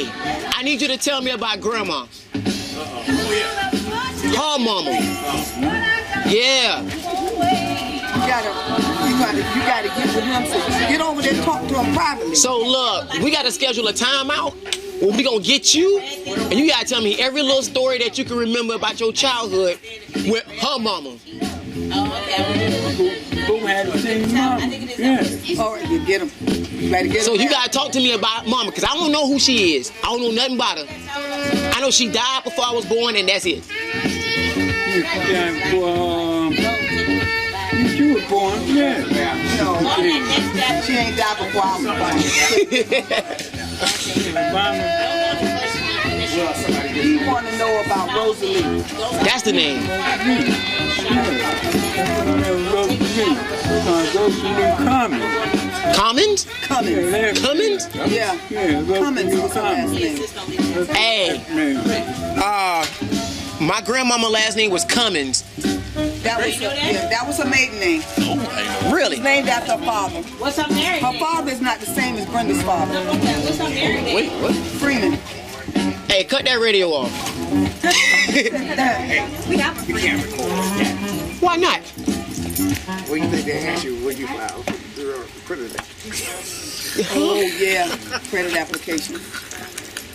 Hey, I need you to tell me about Grandma. Her mama. Yeah. You gotta get with him. So get over there and talk to him privately. So look, we gotta schedule a timeout where we gonna get you, and you gotta tell me every little story that you can remember about your childhood with her mama. Who had the same mama? Yeah. All right, you get him. You gotta get So him you now. gotta talk to me about mama, cause I don't know who she is. I don't know nothing about her. I know she died before I was born, and that's it. You were born, yeah. No, she ain't died before I was born. He want to know about Rosalie. That's the name. Commons? Cummins? Yeah. Cummins was her last name. Hey. My grandmama last name was Cummins. That was her maiden name. Really? It's named after her father. What's her married? Her father is not the same as Brenda's father. What's her married? Wait, what? Freeman. Hey, cut that radio off. We have a friend. Why not? What do you think they ask you when you file credit? Oh, yeah. Credit application.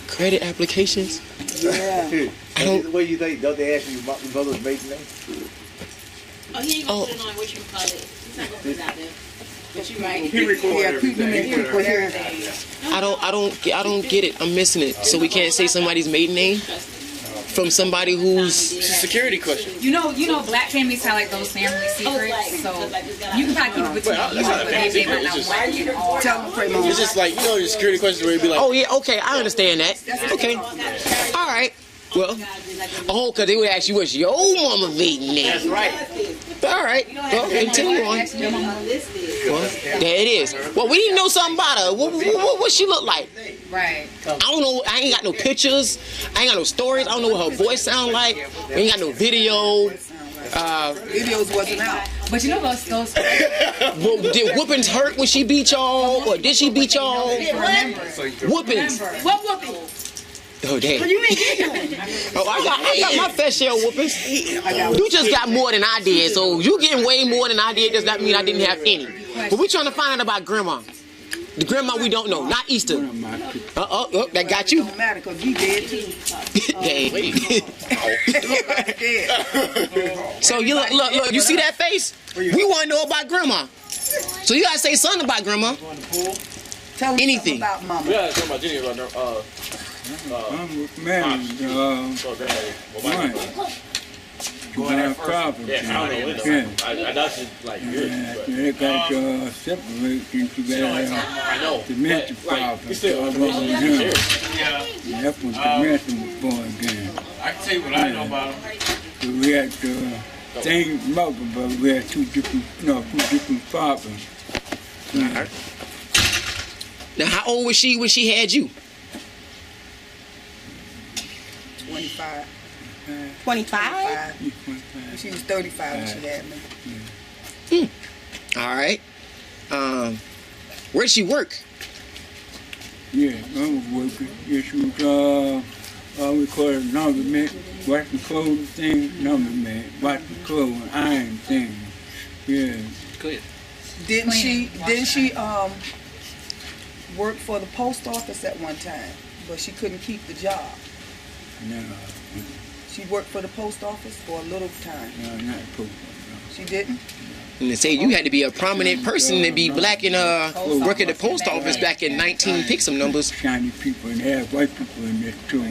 Credit applications? Yeah. I don't. What do you think? Don't they ask you about the brother's maiden name? Oh, he ain't gonna put it on what you call it. He's not gonna put it out there. But you right. He recorded Yeah, keep them in people here. I don't get it. I'm missing it. So we can't say somebody's maiden name from somebody who's. It's a security question. You know, black families have like those family secrets, so you can probably keep it between you, that's not a but family they secret, might not it's want it all. Tell them, pray, Mom. It's just like, you know, your security questions where you'd be like, Oh yeah, okay, I understand that. Okay, all right. Well, because they would ask you what's your mama maiden name. that's right. All right. Well, continue on. Well, there it is. Well, we need to know something about her. What she look like? Right. I don't know. I ain't got no pictures. I ain't got no stories. I don't know what her voice sound like. We ain't got no video. Videos wasn't out. But you know those Well, did whoopings hurt when she beat y'all, or did she beat y'all? Whoopings. what whooping? Oh damn. You ain't get Oh, I got my fair share of whoopings. You just got more than I did, so you getting way more than I did. Does not mean I didn't have any. But we trying to find out about Grandma. The Grandma we don't know, not Easter. That got you. Don't matter because he dead too. Hey. Dead. So you look. You see that face? We want to know about Grandma. So you gotta say something about Grandma. Tell him Anything. something about Mama. we gotta talk about Jenny about I'm married, one. Go ahead Problem. Yeah, I don't know. Yeah. I that's just like good. But, They got separate into I know. dementia But, like, problem. we still That's yeah. when dementia was born again. I can tell you what I know about him. So we had same mother, but we had two different fathers. Now, how old was she when she had you? 25. 25? She was 35 when she had me. All right. Where'd she work? Yeah, I was working. Yeah, she was, we call it number man. Wash the clothes thing, number man. Wash the clothes, iron thing. Yeah. Good. Didn't she work for the post office at one time, but she couldn't keep the job? No, She worked for the post office for a little time. no, not post. She didn't? And they say you had to be a prominent person to be black and work at the post office back in 19 pick some numbers. Shiny people and they have white people in there too.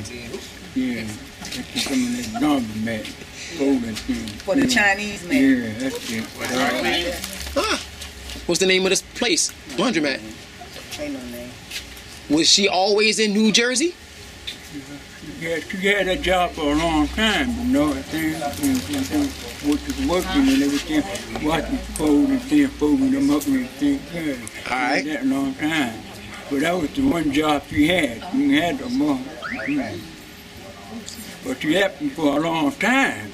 Yeah, that's some of that number man. Golden thing. For the Chinese man. Yeah, that's it. What's the name of this place? Laundromat. Ain't no name. Was she always in New Jersey? Yeah, she had that job for a long time, you know what I'm saying? Working and everything, washing clothes and things, folding them up and everything. Yeah. All right. That a long time. But that was the one job she had. She had no more. But she had them for a long time.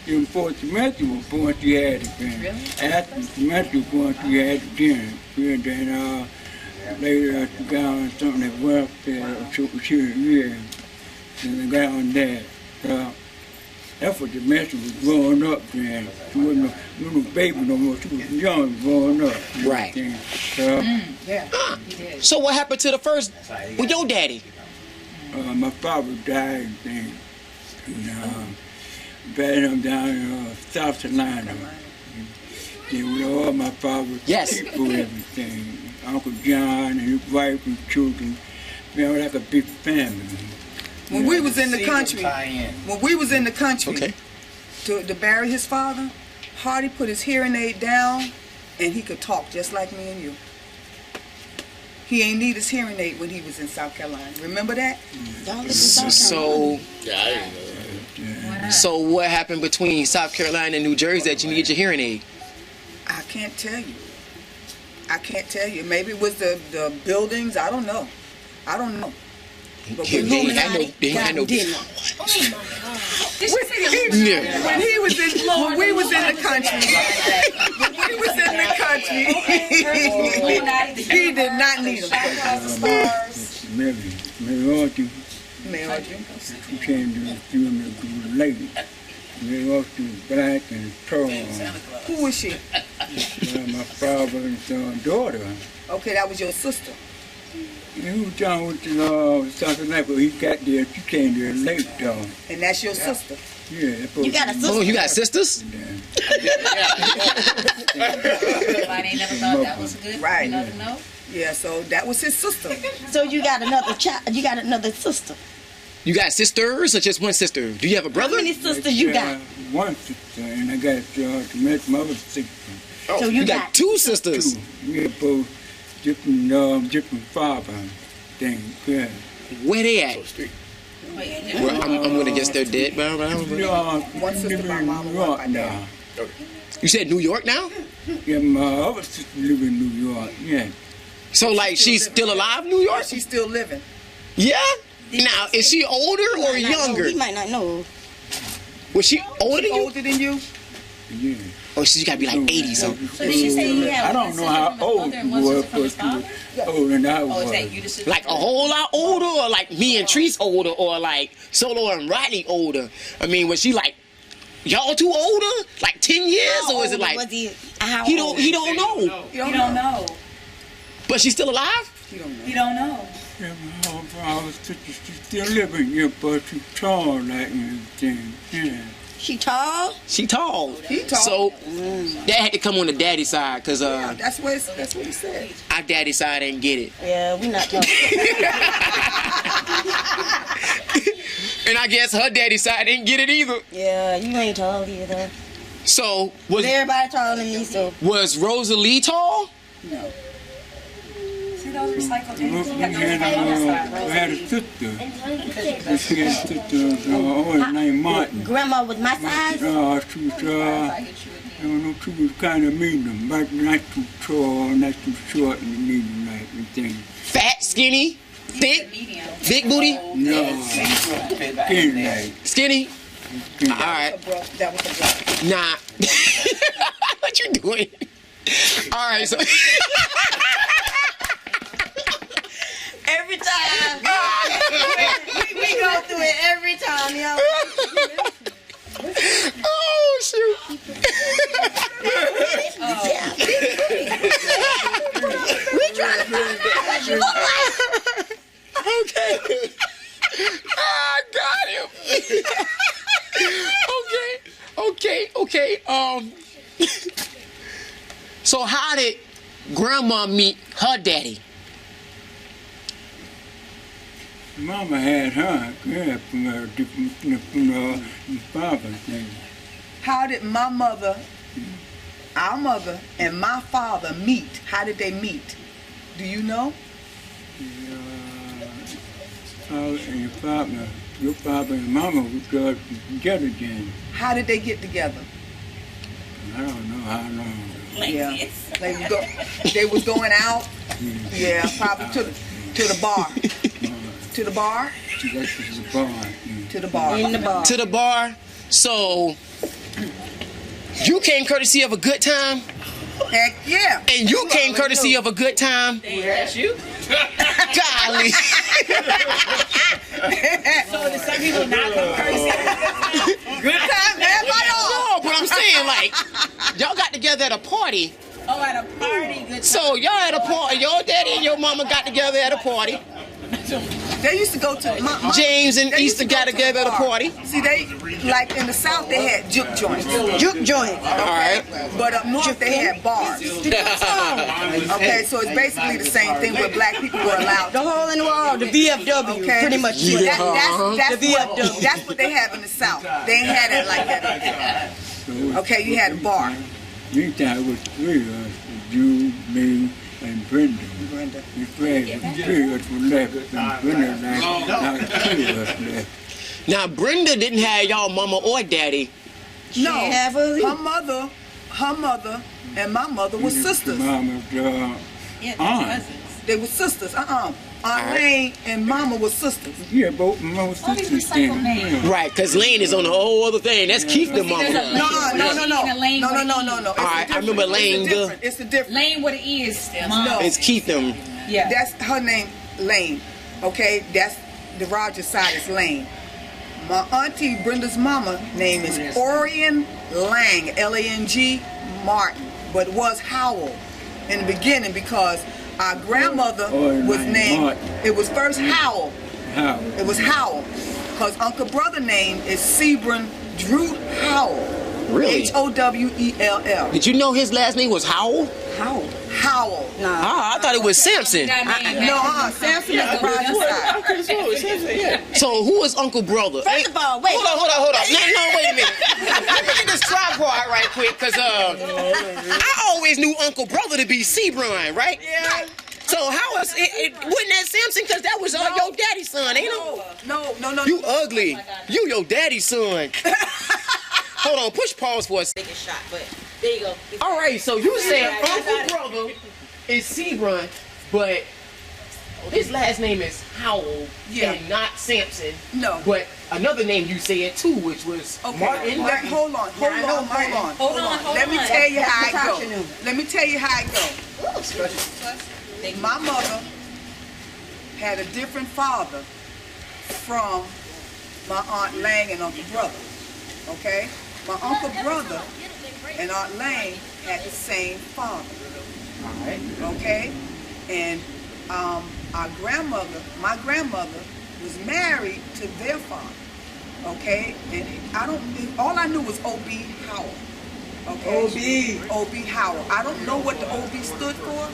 Even before Samantha was born, she had it then. After Samantha was born, she had it then. And then later she got on something like welfare or social security, yeah. And I got on that. That's what the message was growing up then. She wasn't no baby no more. She was young growing up. Right. Yeah. So what happened to the first with your daddy? My father died then. And buried him down in South Carolina. And with all my father's Yes. people, everything. Uncle John and his wife and children. Man, we're like a big family. When we was in the country, Okay. to bury his father, Hardy put his hearing aid down and he could talk just like me and you. He ain't need his hearing aid when he was in South Carolina. Remember that? So Yeah, I didn't know. so what happened between South Carolina and New Jersey that you needed your hearing aid? I can't tell you. I can't tell you. Maybe it was the buildings. I don't know. But They ain't had no. Did she say the Yeah. when we was in the country, he did not need them. Mary Archie, Mary, she came to late. Mary Archie was black and tall. who was she? My father and daughter. Okay, that was your sister. He was down with South Carolina, but he got there. She came there late, though. And that's your sister. Yeah, You got a sister? Oh, you got sisters? Everybody ain't never thought that was good. Right. You know? Yeah, so that was his sister. So you got another child? You got another sister? You got sisters or just one sister? Do you have a How brother? many sisters you got? One sister, and I got to meet my other sister. So You got two sisters. Two. We both different father things. Yeah. Where they at? Street. Well, I'm gonna guess they're dead. One sister by in mama, New one York by now. dad. You said New York now? Yeah, my other sister live in New York. Yeah. So like she's still alive, New York? She's still living. Yeah. Now is she older or younger? We might not know. Was she older than you? Older than you? Yeah. Oh, she gotta be like 80 something. So did she say you had I don't know how old and you one were, sister from his but you father? were older than I Oh, was. is that you the sister? Like a whole lot older, or like me and Treese older, or like Solo and Rodney older? I mean, was she like y'all two older? Like 10 years, How or is it old like was he? How he old? don't know? You don't know. But she's still alive? You don't know. You don't know. Yeah, my other sister, she's still living here, but she's tall like me. Yeah. She tall? She tall. He tall. So that had to come on the daddy side, cause That's what he said. our daddy side didn't get it. Yeah, we not talking. And I guess her daddy side didn't get it either. Yeah, you ain't tall either. So But everybody taller than me, so. was Rosalie tall? See those recycled We things? You got those from had mama's a side. sister. She had a sister always named Martin. Grandma was my size? She was, I don't know, she was kind of mean, but not too tall, not too short and mean like and thing. Fat, skinny, thick, Medium. big booty, No, skin like. skinny. Skin. All right, That was a brother. nah. What you doing? All right, so Every time. we go through it every time, yo. oh shoot. We trying to find out what you look like. Okay. I got him. Okay. So how did Grandma meet her daddy? Mama had her, yeah, from her different, from her father thing. How did my mother, our mother, and my father meet? How did they meet? Do you know? And your father and mama were together again. How did they get together? I don't know how long. Yeah, they was going out. Yeah, probably to the bar. To the bar. That's the bar. Yeah. To the bar. In the bar. To the bar. So you came courtesy of a good time? Heck yeah. And you came courtesy of a good time? That's you. Golly. So did some people not come courtesy? Good time, everybody on. No, but I'm saying, like, y'all got together at a party. Oh, at a party. Good time. So y'all at a party, your daddy and your mama got together at a party. They used to go to James and they used Easter to go got to together at a bar. party. See, they like in the South they had juke joints. Juke joint. All right. But up north they had bars. Okay, so it's basically the same thing where black people were allowed. The hole in the wall, the VFW, Okay, pretty much. So that's The VFW. that's what they have in the South. They ain't had it like that. Okay, you had a bar. Meantime, it was three of us, Jude, me, and Brenda. We prayed, three of us were left, and Brenda like three of us left. Now Brenda didn't have y'all mama or daddy. No, have a- her mother, and my mother were sisters. Mama's aunt. They were sisters. Aunt Lane and Mama were sisters. Yeah, both my sisters came. Right, because Lane is on a whole other thing. That's Keith the mama. No. All right, I remember Lane. It's the difference. Lane, what it is, mom. No. It's Keith them. Yeah. That's her name, Lane. Okay, that's the Rogers side is Lane. My auntie Brenda's mama name is Orion Lang, L-A-N-G Martin, but was Howell in the beginning because our grandmother was named. It was first Howell. It was Howell, because Uncle Brother name is Sebron Drew Howell. Really? H-O-W-E-L-L. Did you know his last name was Howell? Howell. Ah, I thought it was Samson. No, Samson is the Rogers side. So who is Uncle Brother? First of all, wait. Hold on. No, wait a minute. Let me get this tripod right quick, because I always knew Uncle Brother to be Sebron, right? Yeah. So how is it wasn't that Samson? Because that was your daddy's son, ain't it? No. You ugly. You your daddy's son. Hold on, push pause for a second. Take a shot, but there you go. All right, so you said Uncle Brother is Sebron, but his last name is Howell and not Samson. No. But another name you said too, which was Martin. Hold on. Let me tell you how it go. My mother had a different father from my Aunt Lang and Uncle Brother. Okay? My Uncle Brother and Aunt Lang had the same father. Alright. Okay? And my grandmother was married to their father. Okay? And all I knew was O.B. Howell. Okay? O.B. Howell. I don't know what the O.B. stood for.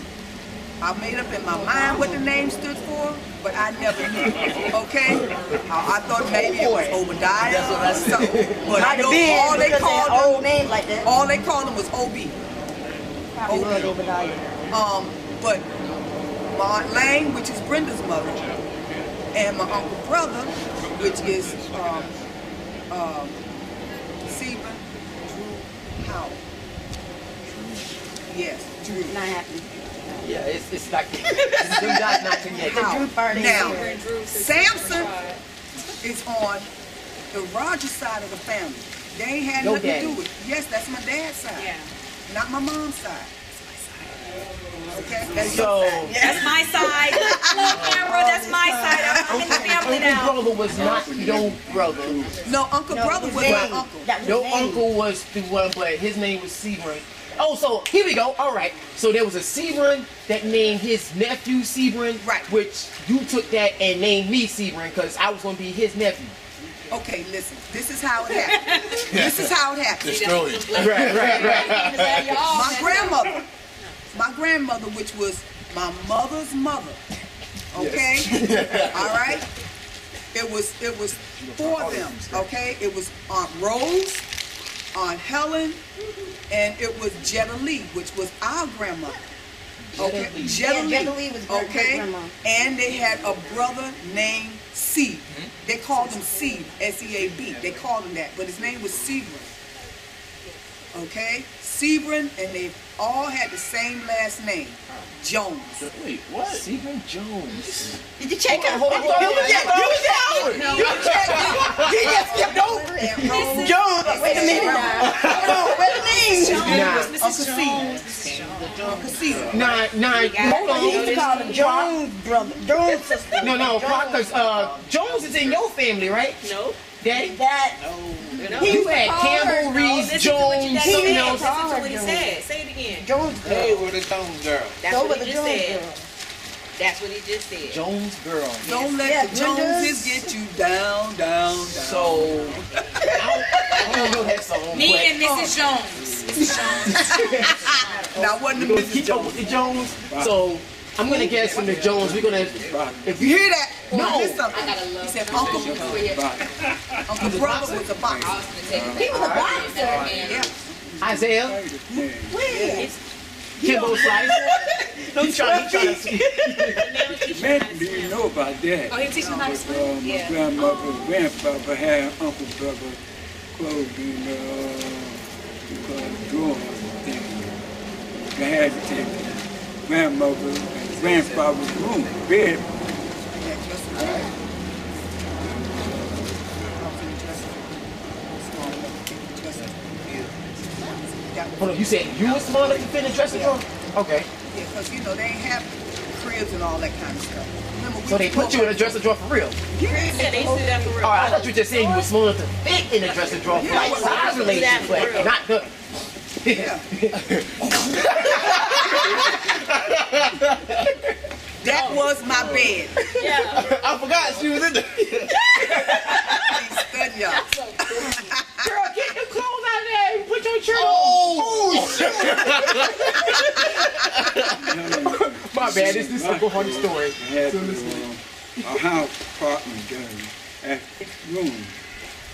I made up in my mind what the name stood for, but I never knew. Okay? I thought maybe it was Obadiah or something. But I know all they called him, all they called him was O.B. But my Aunt Lang, which is Brenda's mother, and my Uncle Brother, which is Sebron Drew Howell. Yes, Drew. Not happening. Yeah, it's like them guys not connected. Now, Samson is on the Rogers side of the family. They ain't had nothing to do with it. Yes, that's my dad's side. Yeah. Not my mom's side. Okay? That's So, your side. That's my side. Hello, camera. That's my side. I'm in the family now. Uncle Brother was not your brother. No, Uncle Brother was my uncle. Your uncle was the one, but his name was Sebron. Oh, so here we go. All right. So there was a Sebron that named his nephew Sebron, right? Which you took that and named me Sebron because I was going to be his nephew. Okay, listen. This is how it happened. This is how it happened. Right. My grandmother, which was my mother's mother. Okay. All right. It was four of them. Okay. It was Aunt Rose, Aunt Helen, and it was Jetta Lee, which was our grandmother. Okay, Jetta Lee was grandma. And they had a brother named Seed. They called him Seed, S-E-A-B. They called him that, but his name was Sebron. Okay, Sebring, and they all had the same last name, Jones. Wait, what? Stephen Jones. Did you check out? Hold on. You checked. He just skipped over it. Jones. Wait a minute now. Hold on. Wait a minute. Uncle Caesar. Uncle Caesar. Hold on. He used to call him Jones brother. Jones sister. No, because Jones is in your family, right? No. Daddy? That. You had Campbell, Reese, Jones, something else. Listen to what he said. Say it again. Jones girl. Hey, with the Jones girl. That's Go what with he the just Jones said. girl. That's what he just said. Jones girl. Don't let the Joneses get you down. So, I don't know that song. Me and Mrs. Jones. Mrs. Jones. Now, wasn't the We're gonna Mrs. keep up with the Jones. So, I'm gonna guess from the Jones. We're gonna. If You you hear that? No. Hear something. He said Uncle Brother was a boxer. He was a boxer. Yeah. Isaiah, Where? Kimbo Slice. He trying to. Man, do you know about that? Oh, he teaching him how to swim? My grandmother, grandfather had Uncle Brother clothing, drawing thing. They had to take grandmother and grandfather's room, bed. Hold on, you said you was small enough to fit in the dressing room? Okay. Yeah, because, they ain't have cribs and all that kind of stuff. Remember, So they put you in a dressing drawer for real? Yeah, they used to do that for real. Alright, I thought you were just saying you were small enough to fit in a dressing drawer for like size relations, but not the. That was my bed. Yeah. I forgot she was in there. Please study y'all. Girl, get your clothes out of there and put your shirt on. My bad, this is Uncle Honey story. Had a house apartment down at the room.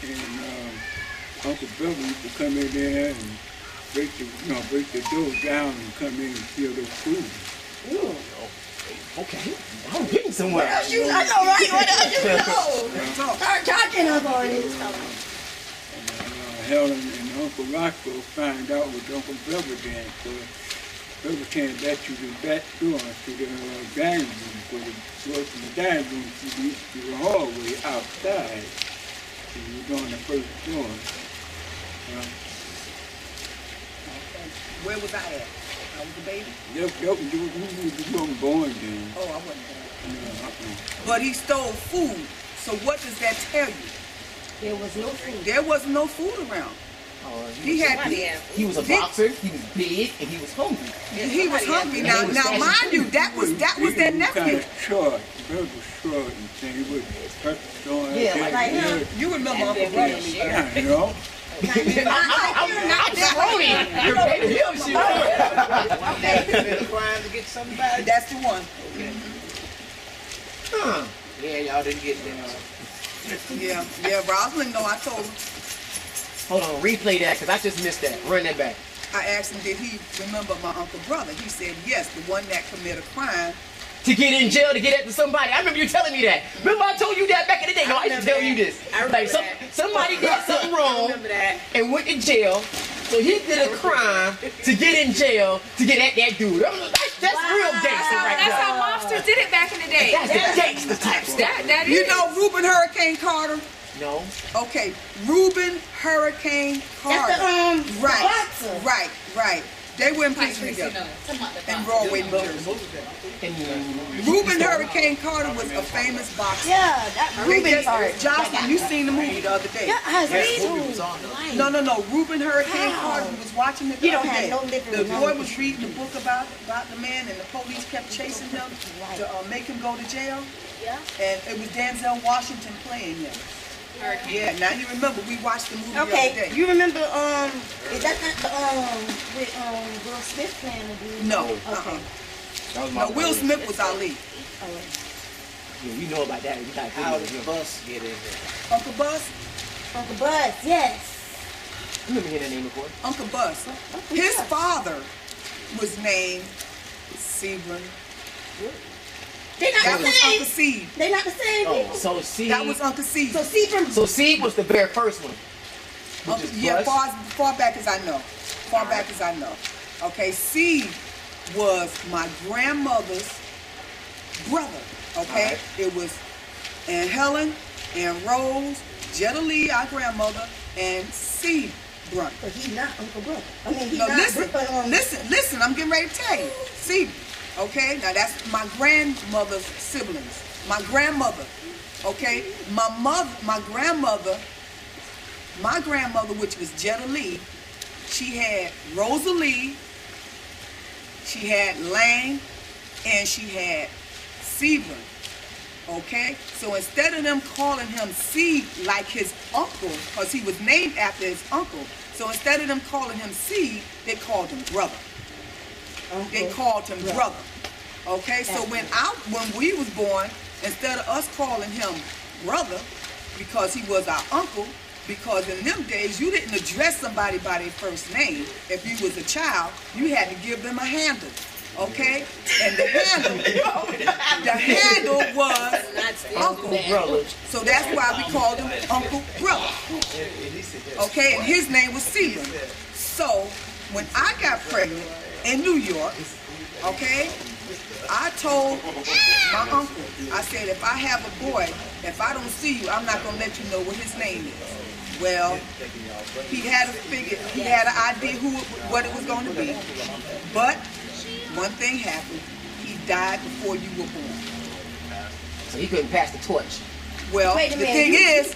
And Uncle Bill used to come in there and break the door down and come in and steal their food. Ooh. Okay, I'm getting somewhere. I know, right? What else you know? Start talking up on it. Helen and Uncle Rocco find out what Uncle Bill did. So Bill can't let you the back door to the dining room, for the door from the dining room to the hallway outside. So you're on the first floor. Where was I at? I was a baby? You weren't born then. Oh, I wasn't born. But he stole food. So what does that tell you? There was no food. There was no food around. He was a boxer, he was big, and he was hungry. He was hungry. Now, mind you, that was their nephew. Kind of short. Bill was short and thing. He was perfect on Yeah, like him. You remember Uncle Brother? Yeah, you know. I'm Brody. Trying to get somebody. That's the one. Yeah, y'all didn't get them. Yeah, Rosalind, no, I told him. Hold on, replay that, because I just missed that. Run that back. I asked him, did he remember my Uncle Brother? He said, yes, the one that committed a crime. To get in jail, to get after somebody. I remember you telling me that. Remember I told you that back in the day? No, I used to tell you this. Like somebody did something wrong and went to jail. So he did a crime to get in jail to get at that dude. That's real gangster right there. That's how mobsters did it back in the day. That's the gangster type stuff. That You is. know Reuben Hurricane Carter? No. Okay, Reuben Hurricane Carter. That's the boxer. Right. They were in prison together in Broadway, New Jersey. Reuben Hurricane Carter was a famous boxer. Yeah, that Reuben part. Jocelyn, you seen the movie the other day. Yeah, I see. No. Reuben Hurricane Carter was watching it the You don't other have day. no different The boy knowledge. was reading the book about the man, and the police kept chasing him to make him go to jail. Yeah. And it was Denzel Washington playing him. Yeah, now you remember we watched the movie the other Okay, day. you remember, is that not the, with, Will Smith playing the dude? No, Okay. No, Will Smith was Ali. Yeah, we know about that. We got How did the bus get in there? Uncle Bus? Uncle Buzz, yes. I remember hearing that name before. Uncle Bus. His father was named Sebring. They not That the was Uncle same. Seed. They not the same people. So Seed. That was Uncle Seed. So see from So Seed was the very first one. Uncle, yeah, far back as I know. far back as I know. Okay, C was my grandmother's brother. Okay, it was Aunt Helen, Aunt Rose, Jetta Lee, our grandmother, and C. Brunt. But he's not Uncle Brother. I mean, he's No, not listen, I'm getting ready to tell you. See, okay, now that's my grandmother's siblings. My grandmother, okay? My grandmother, which was Jetta Lee, she had Rosalie, she had Lang, and she had Sebring. Okay, so instead of them calling him C like his uncle, because he was named after his uncle, so instead of them calling him C, they called him brother. They called him brother. Okay, so when we was born, instead of us calling him brother, because he was our uncle, because in them days you didn't address somebody by their first name. If you was a child, you had to give them a handle. Okay, and the handle was Uncle Brother. So that's why we called him Uncle Brother. Okay, and his name was Sebring. So when I got pregnant in New York, okay, I told my uncle, I said, if I have a boy, if I don't see you, I'm not gonna let you know what his name is. Well, he had an idea what it was going to be, but one thing happened. He died before you were born. So he couldn't pass the torch. Well, the thing is,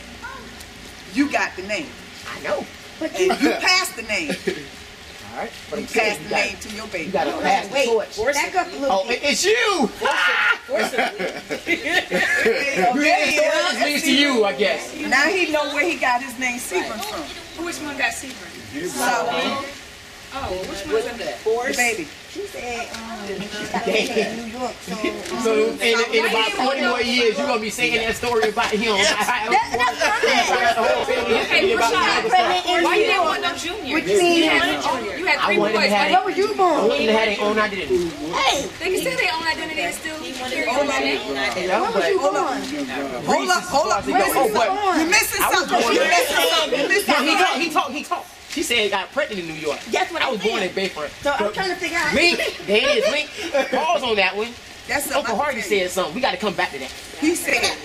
you got the name. I know. And you passed the name. All right. But you passed the name to your baby. You got to pass the torch. Back up a little bit. It's you! This means to you, I guess. Now he know where he got his name Sebring from. Which one got Sebring? Oh, which one was that? The baby. She said she got in New York. So in about 40 more years, you're going to be singing that story about him. Okay, why you didn't want no junior? What you mean? You had 3 boys. Where were you born? I wanted to have their own identity. Hey, They can still their own identity and still carry on that name. Yeah, where was you born? Hold up. You're missing something. He talked. She said he got pregnant in New York. That's what I was born in Bayfront. So I'm trying to figure out. Link, there it is, Link. Pause on that one. That's Uncle Hardy said something. We got to come back to that. He said,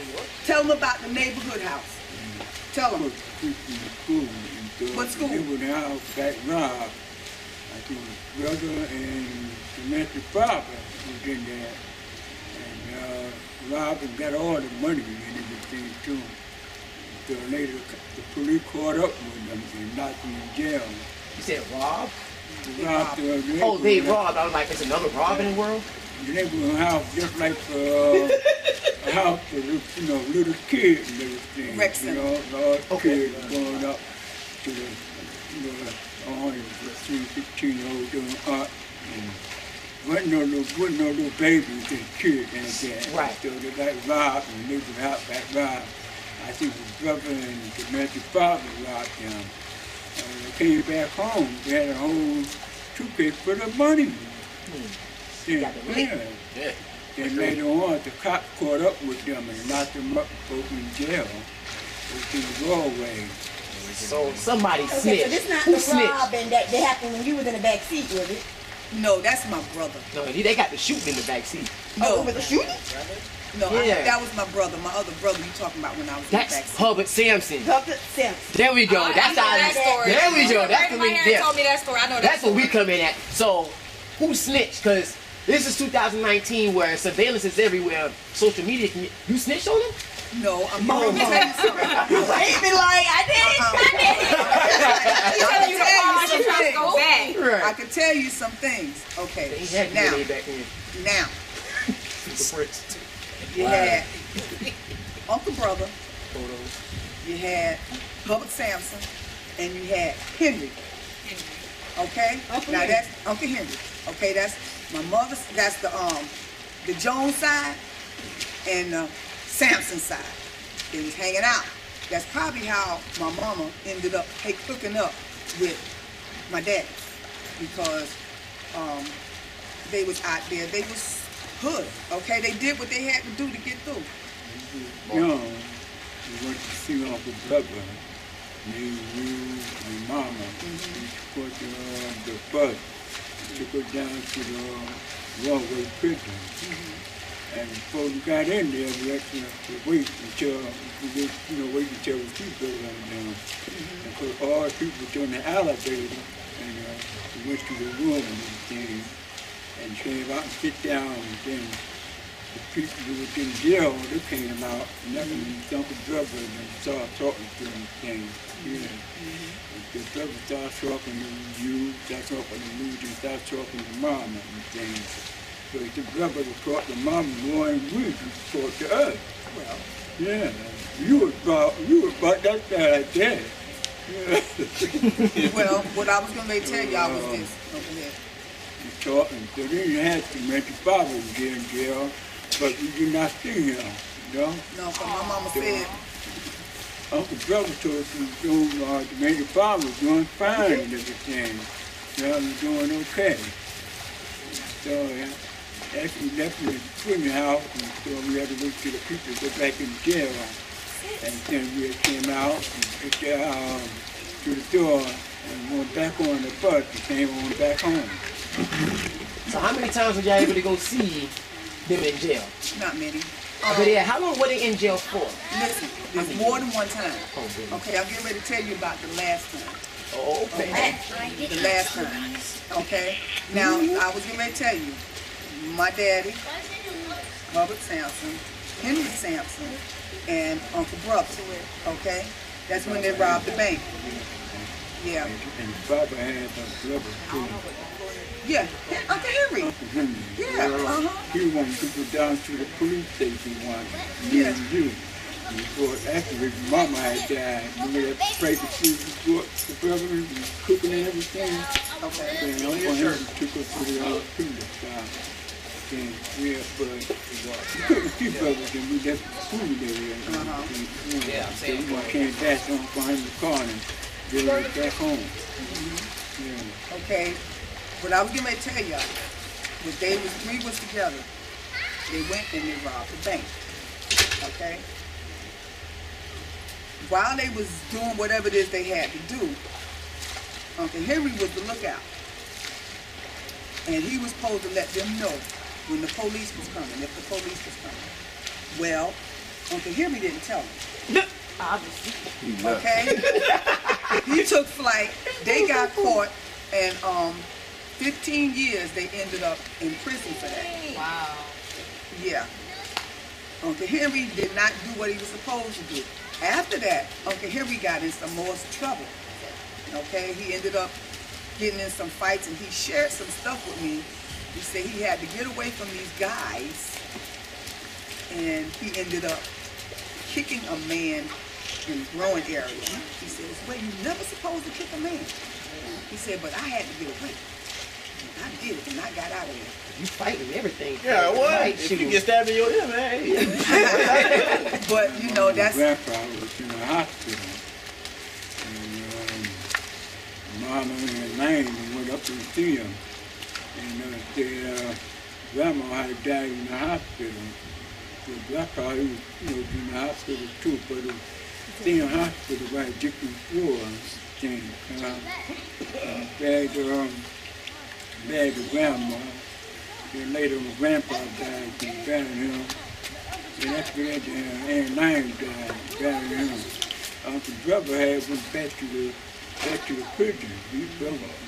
tell them about the neighborhood house. Tell them. What school? It was the house that Rob, I think his brother and Samantha's father was in there. And Rob had got all the money and everything too. So later the police caught up with them and knocked them in jail. You said Rob? Oh, they robbed. I was like, there's another Rob in the world? The neighborhood house just like a house for little kids and everything. Rexon. Kids going up to the, 16-year-old doing art. Wasn't no little babies and kids and that. Right. So they got robbed and they was out that robbed. I think his brother and Samantha's father robbed them. They came back home. They had a whole suitcase full of money. Then later on, the cops caught up with them and locked them up both in jail. In the doorway. So somebody snitched. Okay, so this not the robbing that happened when you was in the back seat, was it? No, that's my brother. No, they got the shooting in the back seat. No, it was a shooting? No, Yeah. that was my brother, my other brother you talking about when I was in the back That's seat. Hubbard Sampson. Hubbard Sampson. There we go. That's that story. There we go. That's the link there. told me that story. I know that. That's what we come in at. So, who snitched? Because this is 2019 where surveillance is everywhere. Social media, you snitched on him? No, I'm going to tell you something. You ain't been like, I I can tell you some things. Okay. Now, you had Uncle Brother, you had Hubbard Sampson, and you had Henry. Okay? Now that's Uncle Henry. Okay, that's my mother's, that's the Jones side and the Sampson side. They was hanging out. That's probably how my mama ended up hooking up with my dad, because they was out there. They was hood. Okay, they did what they had to do to get through. Young, we went to see Uncle Brother, named you and Mama. She put the bus, took her down to the Walway prison. And before we got in there, we actually had to wait until, wait until the seatbelt went down. And so all the people were in the elevator, and we went to the room and everything, and came out and sit down, and then the people who were in jail, they came out, and that was Uncle Brother, and started talking to them, things. Yeah. The brother started talking to you, started talking to me, and started talking to Mama and things. So the brother was talking to Mama more than we could talk to us. Well, yeah, you was about that side like that. Yeah. well, what I was going to tell y'all was this. Over here. Talking, so then you had to mention father was in jail, but you did not see him, you know? No, because my mama said, Uncle Brother told us he was doing, the major father was doing fine and everything. He was doing okay. So after we left him in the prison house, and so we had to wait till the people go back in jail. And then we came out and got to the door and went back on the bus and came on back home. So how many times were y'all able to go see them in jail? not many. But yeah, how long were they in jail for? Listen, it's more than one time. Oh, goodness. Okay, I'll get ready to tell you about the last time. Oh, okay. The last time. Okay? Now, I was getting ready to tell you, my daddy, Robert Sampson, Henry Sampson, and Uncle Brother. Okay? That's when they robbed the bank. Yeah. And Baba had a brother too. Yeah, Uncle Henry. Uncle Henry. Yeah, He wanted to go down to the police station once. Me and you. Before, after his mama had died, we had to pray to see the brother and cooking and everything. Okay. And Uncle Henry took us to the previous side. And yeah, but we couldn't see brothers and we left the school there. Yeah, so we came back on behind the car and then went back home. Yeah. Okay. What I was getting ready to tell y'all was we was together. They went and they robbed the bank. Okay? While they was doing whatever it is they had to do, Uncle Henry was the lookout. And he was supposed to let them know when the police was coming, if the police was coming. Well, Uncle Henry didn't tell them. Okay? He took flight, they got caught, and 15 years they ended up in prison for that. Wow. Yeah. Uncle Henry did not do what he was supposed to do. After that, Uncle Henry got in some more trouble. Okay, he ended up getting in some fights, and he shared some stuff with me. He said he had to get away from these guys, and he ended up kicking a man in the growing area. He said, well, you're never supposed to kick a man. He said, but I had to get away. I did it, and I got out of there. You fighting everything. Yeah, what? Right, If shoot. you get stabbed in your ear, man. But, you know, that's... My grandfather was in the hospital. And Mama and Lane went up to see him. And said Grandma had died in the hospital. So Grandpa, he was, in the hospital too, but it was same hospital by a different floor thing. Bagged the grandma. Then later my grandpa died and buried him. And after that, Aunt Lang died and buried him. Uncle Brother had went back to the prison. His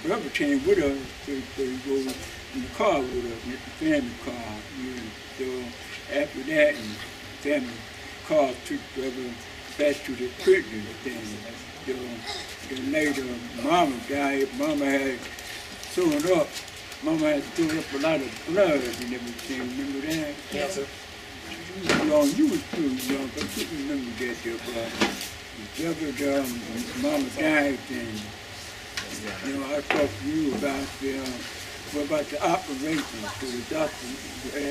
brother came with us to go in the car with us, in the family car. So after that, and family car took Brother back to the prison thing. So then later, Mama died. Mama had sewn up. Mama had sewn up a lot of blood and everything. Remember that? Yes, sir. You was too young. I couldn't remember that there, but Mama died, and I talked to you about the operation. So the doctor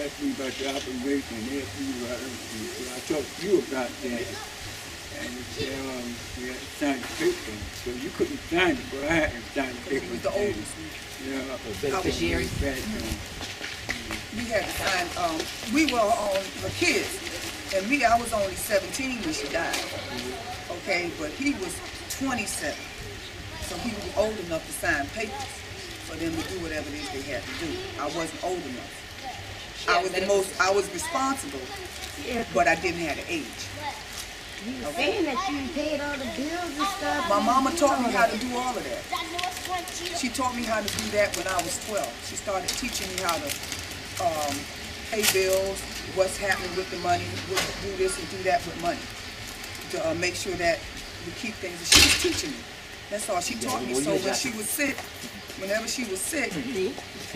asked me about the operation. They asked me about everything. So I talked to you about that. And he said, we had to sign the paper. So you couldn't sign it, but I had to sign the paper. He was the oldest. Yeah. Beneficiary. We had to sign, we were on the kids. And I was only 17 when she died. Okay, but he was 27. So he was old enough to sign papers for them to do whatever it is they had to do. I wasn't old enough. I was responsible, but I didn't have the age. Saying that you paid all the bills and stuff. My mama taught me how to do all of that. She taught me how to do that when I was 12. She started teaching me how to pay bills, what's happening with the money, do this and do that with money, to make sure that we keep things. She was teaching me. That's all she taught me. So when she was sick, whenever she was sick,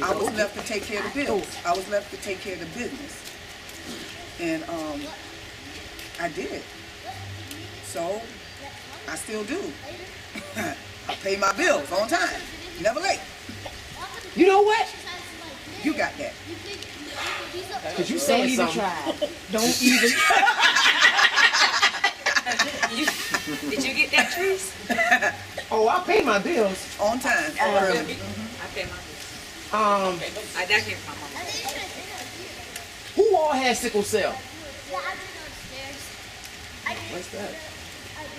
I was left to take care of the bills. I was left to take care of the business. And I did. So I still do. I pay my bills on time, never late. You know what? You got that. Cause you said something. Don't even try. Did you get that, Trees? Oh, I pay my bills on time. I pay my bills. I that came from my mom. Who all has sickle cell? What's that?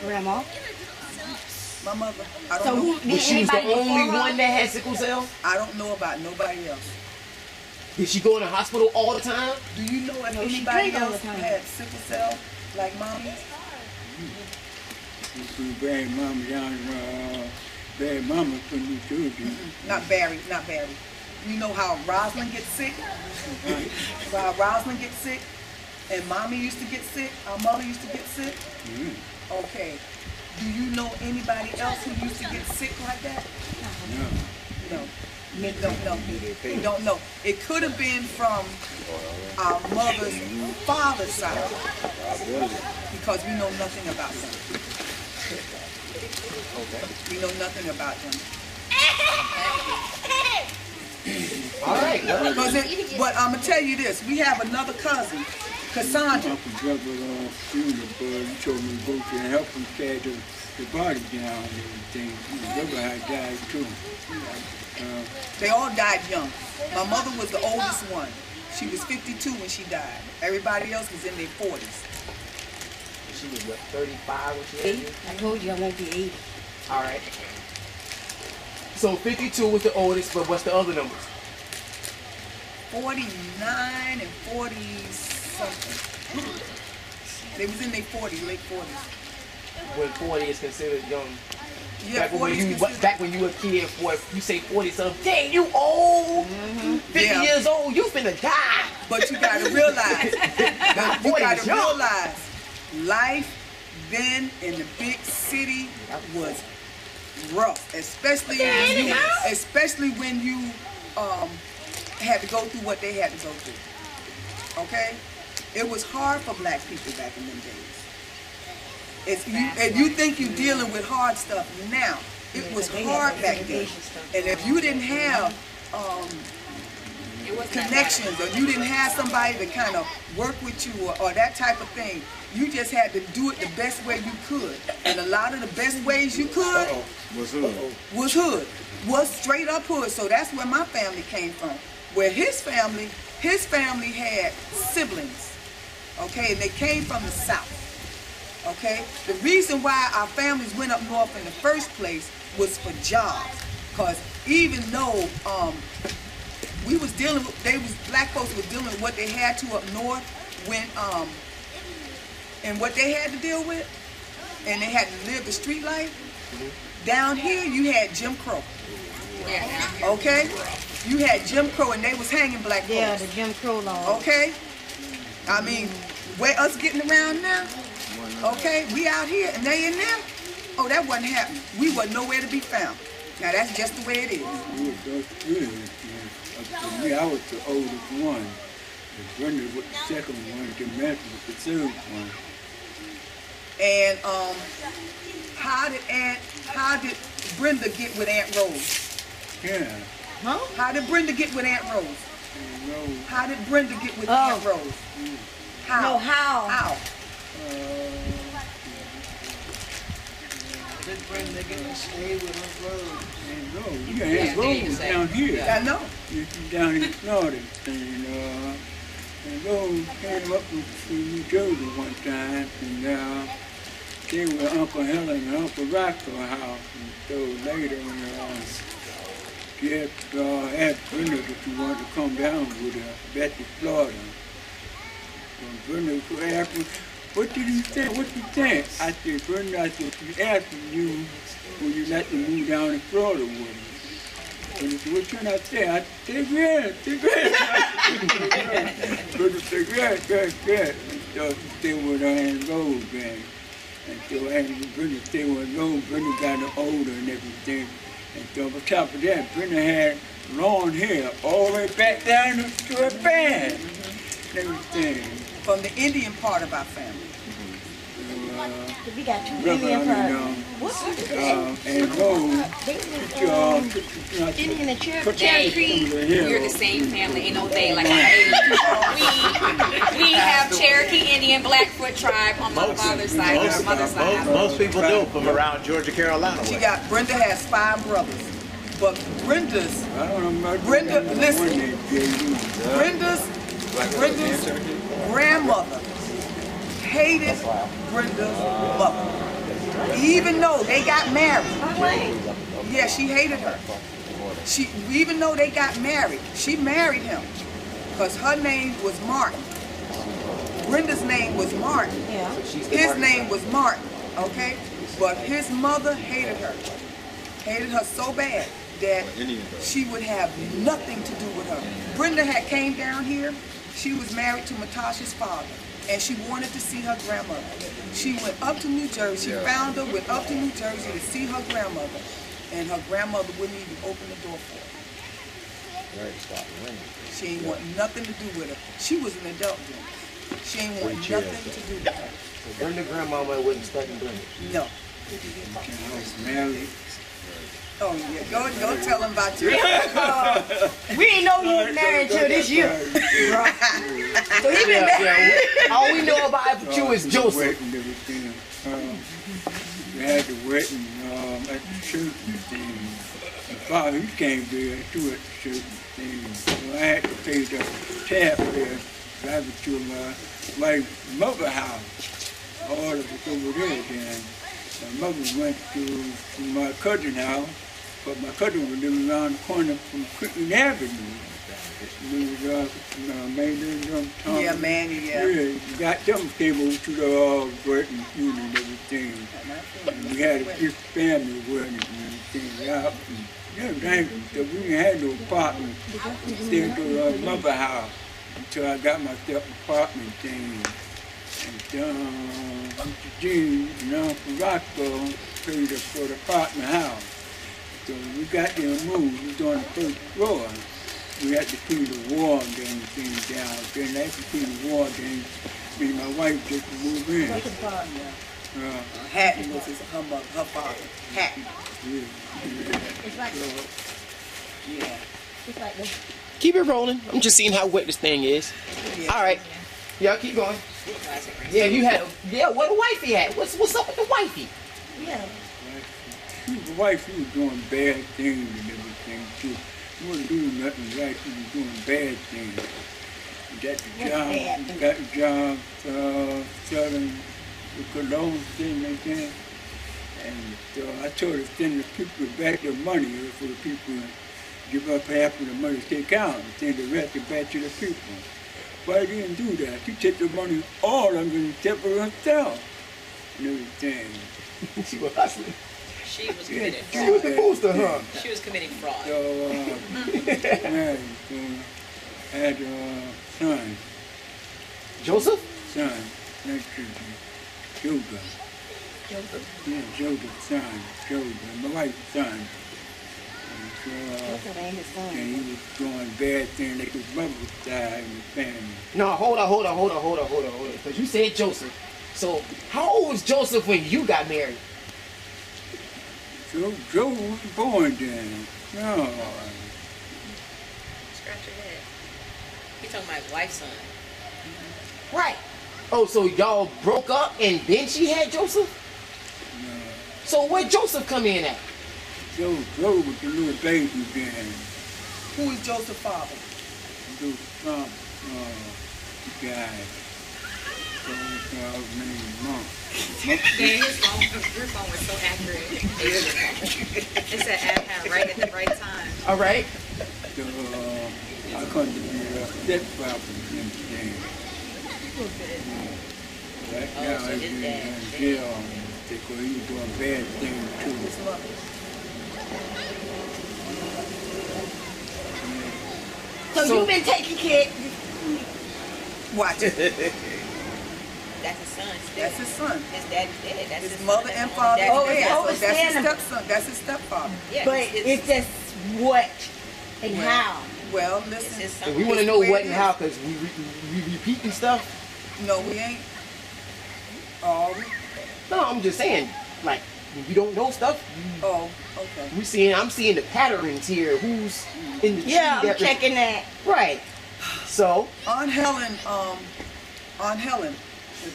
Grandma. My mother. I don't know. Was she the only one that had sickle cell? I don't know about nobody else. Did she go in the hospital all the time? Do you know if anybody else had sickle cell like mommy? Bad mama down, bad mama for New Jersey. Not Barry. You know how Rosalind gets sick? How Rosalind gets sick? And mommy used to get sick? Our mother used to get sick? Okay. Do you know anybody else who used to get sick like that? No. You don't know. You don't know. It could have been from our mother's father's side. Because we know nothing about them. We know nothing about them. All right. But I'm going to tell you this. We have another cousin, Cassandra. You told me to go to help him carry the body down and everything. Brother had died too. They all died young. My mother was the oldest one. She was 52 when she died. Everybody else was in their 40s. She was what, 35 when she had you? I told you I won't be 80. All right. So 52 was the oldest, but what's the other numbers? 49 and 40 something. They was in their 40s, late 40s. When 40 is considered young. Yeah, back when you were a kid, boy, you say 40 something, dang, you old. 50 years old, you finna die. But you gotta realize, life then in the big city was rough, especially when you had to go through what they had to go through. Okay, it was hard for black people back in them days. And you think you're dealing with hard stuff now. It was hard back then. And if you didn't have connections, or you didn't have somebody to kind of work with you, or that type of thing, you just had to do it the best way you could. And a lot of the best ways you could was hood. Was straight up hood. So that's where my family came from. Where his family had siblings. Okay, and they came from the South. Okay, the reason why our families went up north in the first place was for jobs. Because even though we was dealing with, black folks was dealing with what they had to up north when and what they had to deal with, and they had to live the street life. Down here you had Jim Crow. Okay, you had Jim Crow, and they was hanging black folks. Yeah, the Jim Crow law. Okay, I mean, where us getting around now. Okay, we out here and they in there. Oh, that wasn't happening. We were nowhere to be found. Now that's just the way it is. I was the oldest one. Brenda was the second one. Matthew was the third one. And how did Brenda get with Aunt Rose? Yeah. Huh? How did Brenda get with Aunt Rose? How did Brenda get with Aunt Rose? How? No, how? How? Did Brenda get to stay with her brother? You got Aunt Rose down here. I know. She's down in Florida. And Rose came up to New Jersey one time, and stay with Uncle Helen and Uncle Rocco house. And so later, she asked Brenda if she wanted to come down with her back to Florida. So Brenda asked me, what did you think? What you think? I said, Brenda, I said, she's asking you, would you like to move down to Florida with her? And he said, what can I say? I said, yeah. Brenda said, yeah. So she stayed with her Aunt Rose, man. And so Brenda stayed with Rose. Brenda got her older and everything. And so on top of that, Brenda had long hair all the way back down to her back. And everything. From the Indian part of our family. We got 2 Indian parts. And Rose, Indian and Cherokee. We're the same family, ain't no thing like we have Cherokee Indian Blackfoot tribe on my father's side, on my mother's side. Most people do from around Georgia, Carolina. Brenda has 5 brothers. But Brenda's grandmother hated Brenda's mother. Even though they got married. Yeah, she hated her. Even though they got married, she married him. Because her name was Martin. Brenda's name was Martin. His name was Martin, okay? But his mother hated her. Hated her so bad that she would have nothing to do with her. Brenda had came down here. She was married to Matasha's father, and she wanted to see her grandmother. She went up to New Jersey, found her, went up to New Jersey to see her grandmother, and her grandmother wouldn't even open the door for her. She ain't want nothing to do with her. She was an adult then. She ain't want nothing to do with her. So Brenda grandmama wasn't stuck in Brenda? No. I was married. Oh yeah, go tell them about you. We didn't know you was married until this year. So he been married. All we know about you is Joseph. We had the wedding at the church and things. My father, he came there too at the church and things. So I had to pay the tab there, drive to my wife's mother's house. All of us over there then. My mother went to my cousin's house, but my cousin was living around the corner from Crickland Avenue. It was Maynard, Tom. Yeah, Manny, yeah. Yeah, got them came over to the wedding funeral and everything. And we had a big family wedding and everything out. So we didn't have no apartment. Stayed at the mother's house until I got myself an apartment thing. And Mr. Gene and Uncle Rocco paid us for the apartment house. So we got there and moved. We was on the first floor. We had to clean the wall and everything down. Then after clean the wall, then me and my wife just moved in. Hatton was her father. Hatton. It's like Yeah. It's like this. Keep it rolling. I'm just seeing how wet this thing is. Yeah. All right. Yeah, keep going. Yeah, you had. What the wifey had? What's up with the wifey? Yeah. The wife, she was doing bad things and everything too. She wasn't doing nothing right. She was doing bad things. Got the job selling the cologne thing like that. And so I told her to send the people back their money for the people to give up half of the money to take out and send the rest back to the people. But I didn't do that. She took the money all of it and kept for herself and everything. She was hustling. She was committing She fraud. was the booster, huh? She was committing fraud. So, married, so I had a son, Joseph? next to Joseph. Yeah, Joseph's son, Joseph, my wife's son. And he was doing bad things like his mother died in the family. No, hold on. Because you said Joseph. So, how old was Joseph when you got married? So Joe was born then. No. Scratch your head. He talking about his wife's son. Right. Oh, so y'all broke up and then she had Joseph? No. So where Joseph come in at? Joe was the little baby then. Who is Joseph's father? Joseph's son, guy. So his name was Monk. His phone, your phone was so accurate. It said add her right at the right time. All right. I couldn't be stepfather in the game. Right now, he's in jail because he's doing bad things too. So you've been taking care. Watch it. That's his son. That's his son. His daddy's dead. That's His mother and father Oh, is it's dead. So that's his overstanding. stepson. That's his stepfather. Yeah, But it's just what and how. Well, it's his listen. son. We want to know Where what it and is. how because we repeating stuff. No, we ain't. Oh, No, I'm just saying, like, when you don't know stuff, oh, okay. I'm seeing the patterns here. Who's in the Yeah, tree I'm checking that. Right. So, Aunt Helen, to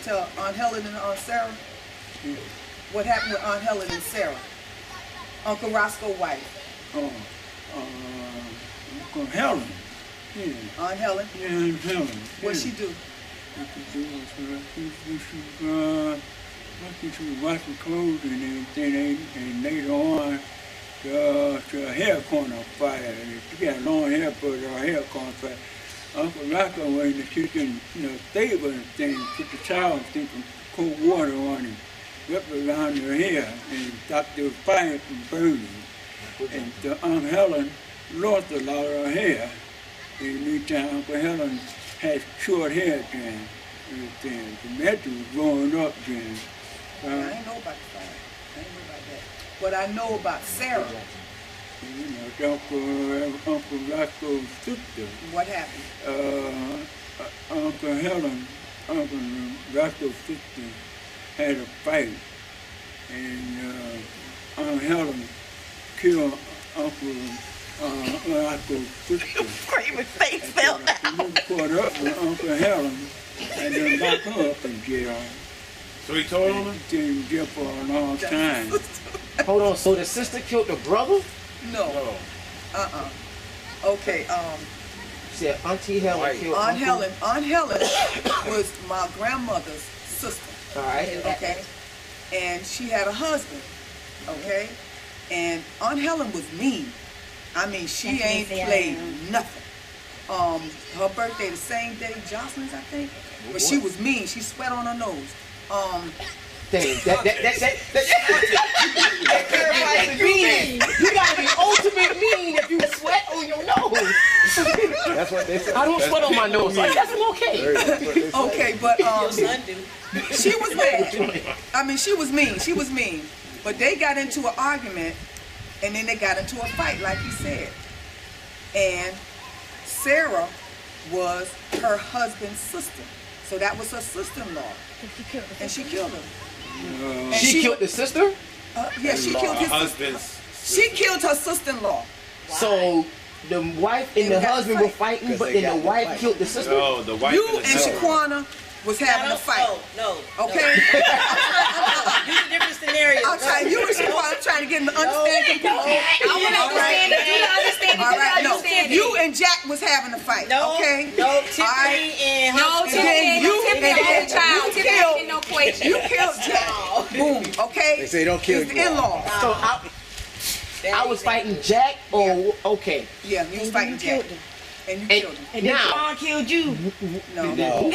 tell Aunt Helen and Aunt Sarah, what happened with Aunt Helen and Sarah? Uncle Roscoe's wife. Uncle Helen. Yeah. Aunt Helen. Yeah, Aunt Helen. What'd she do? What she do was, I think she was washing clothes and everything, and later on, her hair caught on fire. She got long hair, but her hair caught on fire. Uncle Rocco was in the kitchen, stable and things, put the towel and some cold water on it, wrapped it around her hair, and stopped the fire from burning. And Aunt Helen lost a lot of her hair. In the meantime, Uncle Helen had short hair then. Everything. The Matthew was growing up then. I ain't know about the fire. I ain't know about that. But I know about Sarah. Uncle Roscoe's sister. What happened? Uncle Helen, Uncle Roscoe's sister had a fight, and Aunt Helen killed Uncle Roscoe's sister. Screaming face fell down. He caught up with Uncle Helen and then locked her up in jail. So he told him? She was in jail for a long time. hold on. So the sister killed the brother? No. Okay. She said Auntie Helen killed Aunt Uncle. Helen. Aunt Helen was my grandmother's sister. All right. Okay. And she had a husband. Okay. And Aunt Helen was mean. I mean, she ain't played nothing. Her birthday the same day, Jocelyn's, I think. But she was mean. She sweat on her nose. Dang, that clarifies the mean. You gotta be ultimate mean if you sweat on your nose. That's what they said. I don't sweat on my nose, so I guess I'm okay. Okay, but Your son do. she was mad. I mean, she was mean. She was mean. But they got into an argument, and then they got into a fight, like he said. And Sarah was her husband's sister. So that was her sister-in-law. And she killed him. And She killed the sister? Yeah, she killed his husband's. She killed her sister-in-law. So the wife and the husband were fighting, but then the wife killed the sister? No, the wife You and and the sister. Shaquana was having a fight. No. Okay? Use a different scenario. I'm trying, you and Shaquana, I'm trying to get him to understand completely. I want to understand it. Do you understand it? All Do you right, no. understand it? You and Jack was having a fight. Okay? No, All Tiffany right. and No, And Tiffany, then you Tiffany, and only then child. you Tiffany killed- ain't no equation. You killed Jack. Boom. Okay? They say don't kill It's the you. in-law. So I was fighting Jack, or okay. Yeah, you was fighting Jack. And you killed him. And then Now- John killed you. No. No.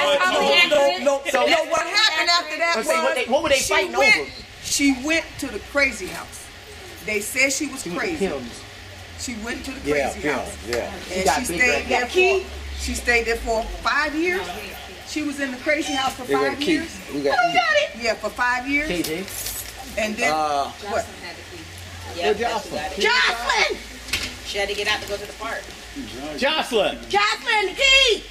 No, probably So what happened after that I'm saying, what were they she fighting went- over? She went to the crazy house. They said she was crazy. Hymns. She went to the Yeah, crazy yeah, house. yeah. And got she big stayed right there now. for, she stayed there for 5 years. She was in the crazy house for They got 5 keys. years. We got Yeah, for 5 years. KJ. And then what? Yeah, that's what got it. Jocelyn! She had to get out to go to the park. Jocelyn. Jocelyn, the key!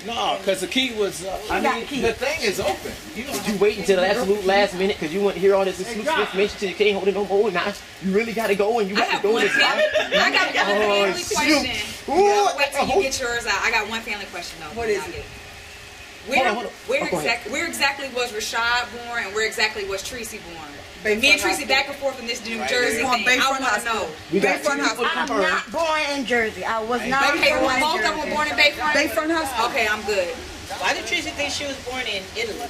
No, because the key was. I got mean, the key. the thing is open. Did you wait until the absolute last minute because you want to hear all this exclusive information till you can't hold it no more? Now you really got to go and you I got to got go one this family, I got one family shoot. question. Ooh, Wait till you get yours out. I got one family question though. What is I'll it? get Where exactly was Rashad born, and where exactly was Tracy born? Me and Tracy back and forth in this New Jersey thing. I want to know. Bayfront Hospital. I'm not born in Jersey. I was not Okay, born in both of Jersey. them were born in Bayfront. Bayfront Hospital. Okay, I'm good. Why did Tracy think she was born in Italy?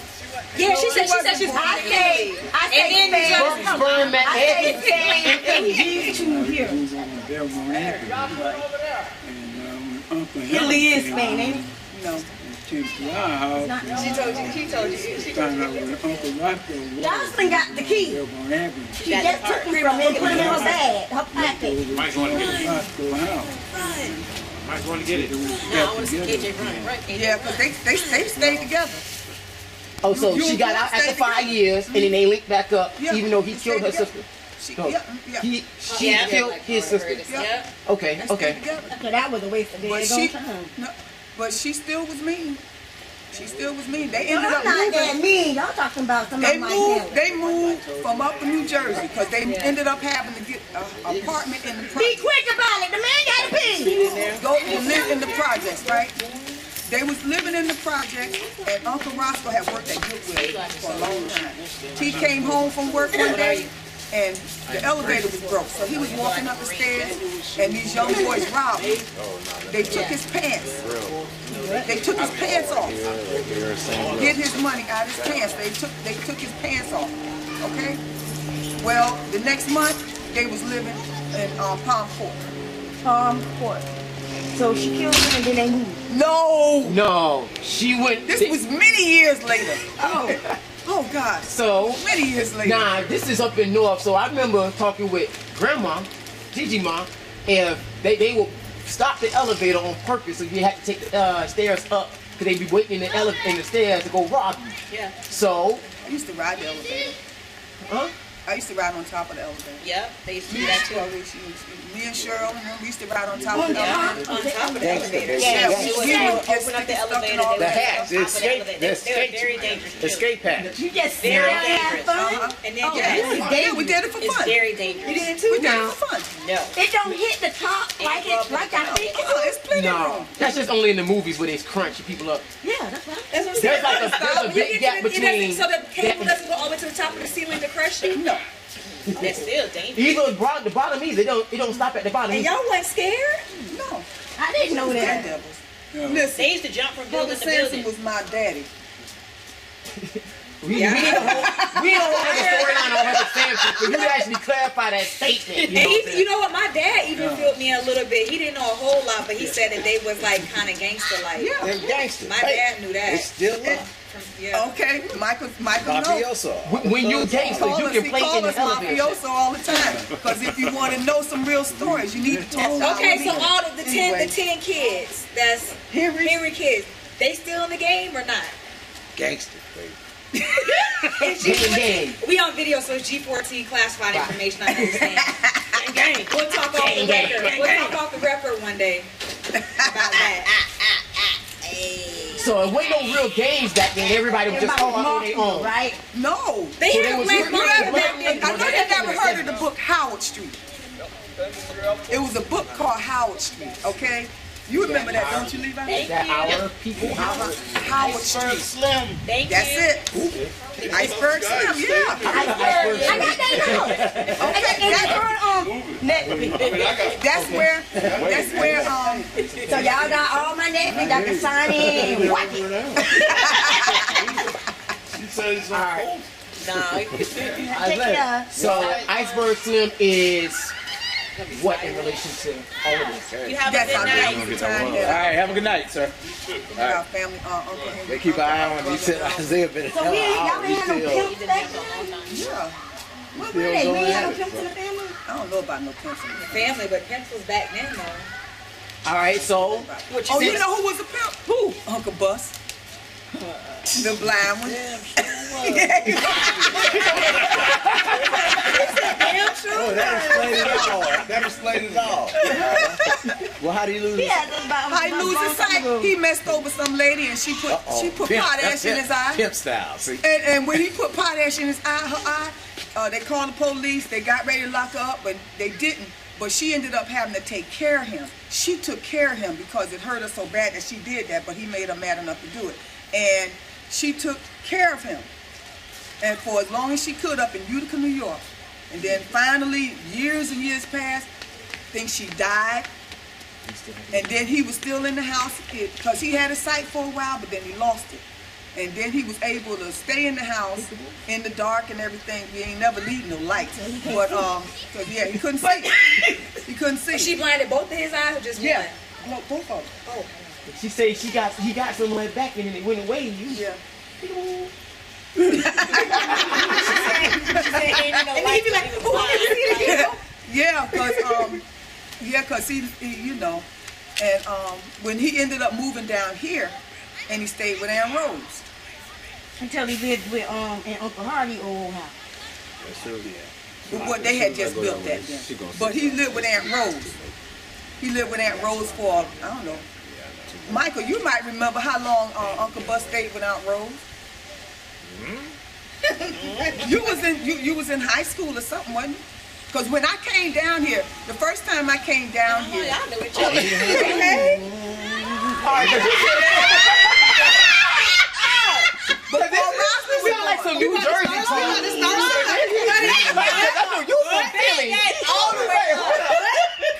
Yeah, she said she was born in Italy. And then Sperm at I say Spain. These two here. Italy is Spain, ain't it? No. Came to our house. She told you. Found out where Uncle Roscoe was. Jocelyn got the key. They were gonna have him. She just took me from it and put it in her bag, her pocket. Mike's going to get it. Roscoe house. Mike's going to get it. Now I want to see KJ run. Right, KJ. Yeah, because they stayed together. Oh, so You she and got Bob out after stayed 5 together. years, and then they linked back up, Yeah, even though he they killed her stayed sister. She, No. yeah. She Yeah. killed his sister. Yeah. Okay, They stayed okay. together. So that was a waste of But their she, time. no, but she still was mean. She still was mean. They No, ended I'm up not that moving. mean. Y'all talking about some They of my moved. family. They moved from up in New Jersey because they ended up having to get an apartment in the Be projects. quick about it. The man got a pee. Go and live in the projects, right? They was living in the project, and Uncle Roscoe had worked at Goodwill for a long time. He came home from work one day, and the elevator was broke. So he was walking up the stairs, and these young boys robbed him. They took his pants. They took his pants off. Get his money out of his pants. They took his pants off. Okay. Well, the next month they was living in Palm Court. So she killed him and then they moved. No. No, she went. This was many years later. Oh God. So Many years later. nah, this is up in north. So I remember talking with Grandma, Gigi Mom, if they would stop the elevator on purpose, so you had to take the stairs up because they be waiting in the stairs to go rob you. Yeah. So, I used to ride the elevator. huh? I used to ride on top of the elevator. Yep. They used to Me do and that too. Cheryl, me and Cheryl, we used to ride on top of the Yeah, elevator. on top of the elevator. Yeah, They would we would get open up the stuck in elevator. all They The would that. hats, on top the of the escape, elevator. the They were escape, very dangerous. to do. escape hatch. You just sit Very around and have dangerous. fun. And then Yeah, we did it for it's fun. very dangerous. We did it for fun. No. It don't hit the top like I think it Oh, it's plenty of No, room. that's just only in the movies where they crunch people up. Yeah, that's right. That's what I'm There's saying. like there's a big gap between. So the cable that- doesn't go all the way to the top of the ceiling to crush you? No. That's still dangerous. Either the bottom either. It don't stop at the bottom. And either. y'all wasn't scared? No. I didn't know that. Daredevils. Listen, They used to jump from Brother building to Samson building. was my daddy. We don't have a storyline on Heather Sampson, but you actually clarify that statement. You know what I'm And saying? you know what? My dad even filled me in a little bit. He didn't know a whole lot, but he said that they was like kind of gangster like. Yeah. They're gangsters. My dad knew that. It's still Yeah. Okay, Michael knows. mafioso. When you gangster, you can play call in us the elevator. mafioso all the time. Because if you want to know some real stories, you need to talk to Okay, so our all leader. of the Anyway, 10 kids, that's Henry kids, they still in the game or not? Gangster, baby. Gang. We on video, so it's G14 classified information. I understand. Gang. We'll talk off the Gang. record. We'll talk off the record one day about that. So it wasn't no real games back then. Everybody was just all on their own. Right? No. They So had they a was black really- market back then. I know you never heard of the book Howard Street. It was a book called Howard Street, okay? You remember that, don't you, Levi? That our people, Howard Street. Slim. Thank That's you. it. Iceberg Slim, yeah. I got that note. That's where, So y'all got all my Netflix. I can sign in and watch it. You said it's not cold. Take care. So Iceberg Slim is what in relation to all of this? You have a that's good our night. family time All there. right, have a good night, sir. Our family, Uncle Henry. They keep an eye on you. Said Isaiah been So we ain't, y'all ain't had no still. pimps back then? Yeah. What were they? We ain't had no pimps in the family? I don't know about no pimps in the Family, but pencils back then, though. All right, so Oh, you know who was a pimp? Who? Uncle Bus. The blind one. Oh, that explains it all. That explains it all. Well, how do you lose? Yeah, that's about How he lose his sight? He messed over some lady and she put potash in his eye. Pimp style. See. And when he put potash in his eye, her eye, they called the police. They got ready to lock her up, but they didn't But she ended up having to take care of him. She took care of him because it hurt her so bad that she did that, but he made her mad enough to do it. And she took care of him. And for as long as she could up in Utica, New York. And then finally, years and years passed, I think she died. And then he was still in the house because he had a sight for a while, but then he lost it. And then he was able to stay in the house in the dark and everything. He ain't never need no lights. But cause yeah, he couldn't see. He couldn't see. She blinded both of his eyes or just one? Yeah, no, both of them. Oh. She said he got some of it back and then it went away. Yeah. She said, ain't no light, but he was blind. Yeah, cause he, you know, and when he ended up moving down here, and he stayed with Aunt Rose. Until he lived with in Uncle Harvey old house. That's true. What they had just built that then. But he lived with Aunt Rose. He lived with Aunt Rose for, I don't know. Michael, you might remember how long Uncle Bus stayed with Aunt Rose. You was in high school or something, wasn't you? Because when I came down here, the first time I came down here. Y'all knew each other. But we sound like some New Jersey song. You from Philly. All the way up.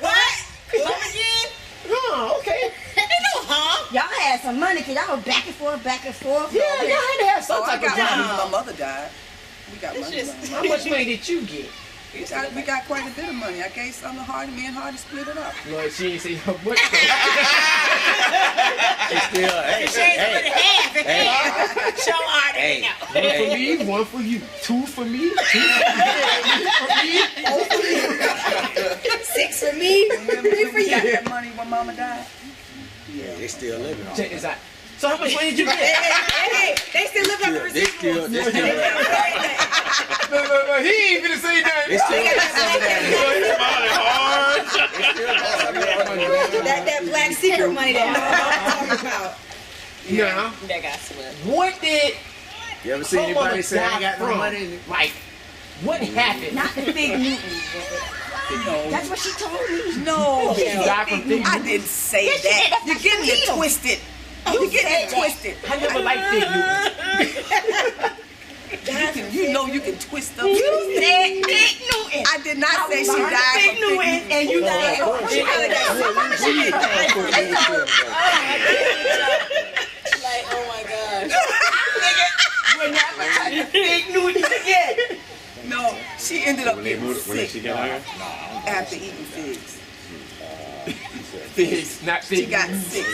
What? Come again? Oh, okay. Y'all had some money because y'all were back and forth. Yeah, y'all had to have some I type of got money job. when my mother died. We got money. How much money did you get? We got quite a bit of money. I gave some to Hardy. Me and Hardy split it up. No, she ain't say how much. Show Artie. One for me, one for you. Two for me, two for me. 6 for me. 3 for you. Got that money when Mama died. Yeah, they still living on Check this out. So how much money did you get? Hey, they still live on the They still residuals. He ain't finna say that. They still That black secret money that I'm talking about. Yeah. That got swept. What did You ever seen anybody say I ain't got no money? Like, what happened? Not the big Newton. That's what she told me. No, She died from Big I Newton? didn't say Yes, she did. that. That's You're what getting you it feel. twisted. You're getting it twisted. I never liked Big Newton. You know you can twist them. You said Big Newton. I did not say she behind died Big from Big Newton, and you died. Like, oh my gosh. We're never touching Big Newton again. No, she ended up getting When sick she got out? after eating figs. Figs, not She Big got Newton. sick.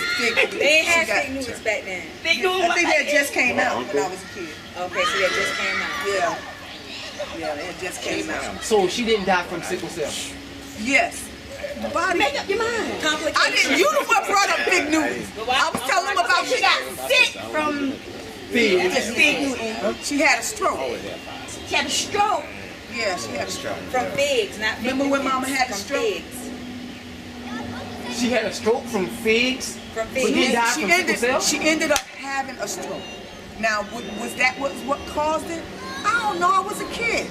They ain't had fake news back then. Big Newton. I think that just came out when I was a kid. Okay, so that just came out. Yeah. Yeah, it just came out. So she didn't die from sickle cell. Yes. The body. Make up your mind. I didn't. You the one brought up Big Newton. I was telling them about She got sick from Figs. Big Newton. She had a stroke. She had a stroke. Yeah, she had a stroke. From figs, not figs. Remember when Mama had a From stroke? figs. She had a stroke from figs. From But didn't figs. die from sickle cell. She ended up having a stroke. Now, was that what caused it? I don't know. I was a kid.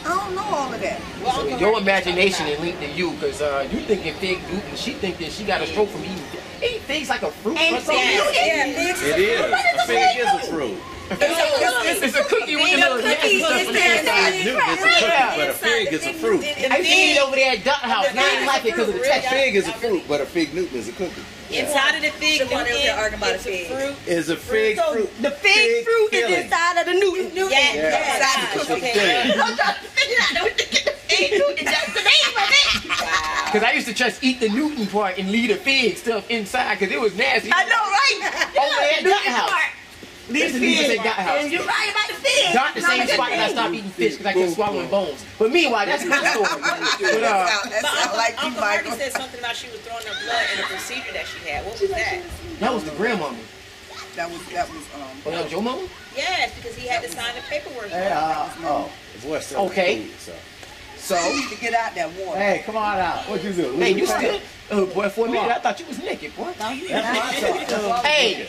I don't know all of that. So your imagination is linked to you, because you thinking Fig Newton, she thinking she got a stroke from eating figs. Ain't figs like a fruit or something? Yeah, figs. It is. A fig is a fruit. It's a cookie with the little nasty stuff on the inside. But a fig is a fruit. I used to eat it over there at Duck House, and I didn't like it because of the A texture. fig is a fruit, but a fig Newton is a cookie. Inside of the fig Siobhan over there arguing about a it's a fig. fruit. Is a fig So fruit. the fig fruit is filling. inside of the Newton. Yeah. It's a Okay. filling. I'm trying to figure out the fig Newton. That's the name of it. Because I used to just eat the Newton part and leave the fig stuff inside, because it was nasty. I know, right? Over there at Duck House. Listen, you say Duck And House. you're right about the fig. Not the same spot that I stopped eating fish because I kept swallowing bones. But meanwhile, that's my story. But, That sound like you, Uncle Hardy Michael. said something about she was throwing her blood in a procedure that she had. What was that? that was the grandmama. That was Oh, that was your mama? Yes, because he had to sign the paperwork. The boy selling Okay. food, So, you need to get out that water. Hey, come on out. What you do? hey, you still, boy, for a minute, I thought you was naked, boy. Hey,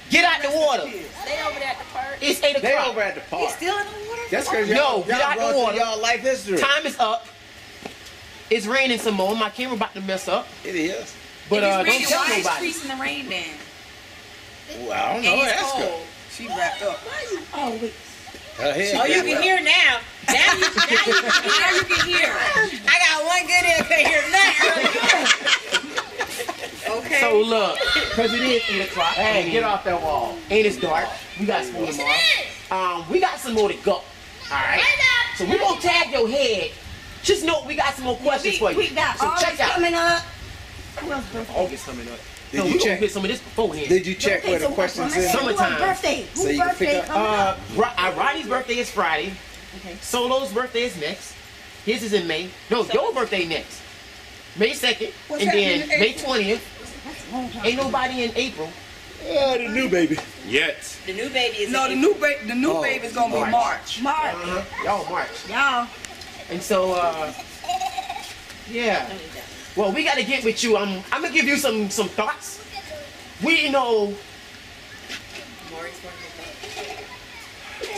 get out the water. Stay over there at the park. It's 8 They o'clock. over at the park. Still in the water? That's because Yo, y'all get out the going water. through y'all life history. Time is up. It's raining some more. My camera about to mess up. It is. But don't Raining, tell why is nobody. Treese in the rain then? Well, I don't know. And it's Ask her. cold. She wrapped up. Oh, wait. Her head Oh, you got can wrapped. hear now. Now you can Now you can hear. I got one good ear, can't hear nothing. Okay. So look, because it is 8 o'clock. Hey, get off that wall. And it's dark. We got school tomorrow. We got some more to go. Alright? So we're going to tag your head. Just know we got some more questions for you. We got So all check this out. coming up. Who else birthday? August coming up. Did No, you we're going to check? get some of this beforehand. Did you check Okay, where so the questions in? Summertime. Whose birthday? So Whose you can birthday pick up- coming up? Rodney's birthday is Friday. Okay. Solo's birthday is next. His is in May. No, your birthday next. May 2nd. What's and then happening in May April? 20th. That's a long time. Ain't nobody in April. The new baby. Yet. The new baby is No, in the new Oh, baby's gonna be March. March. Mark. Y'all March. Y'all. And so, yeah. Well, we got to get with you. I'm going to give you some thoughts. We know,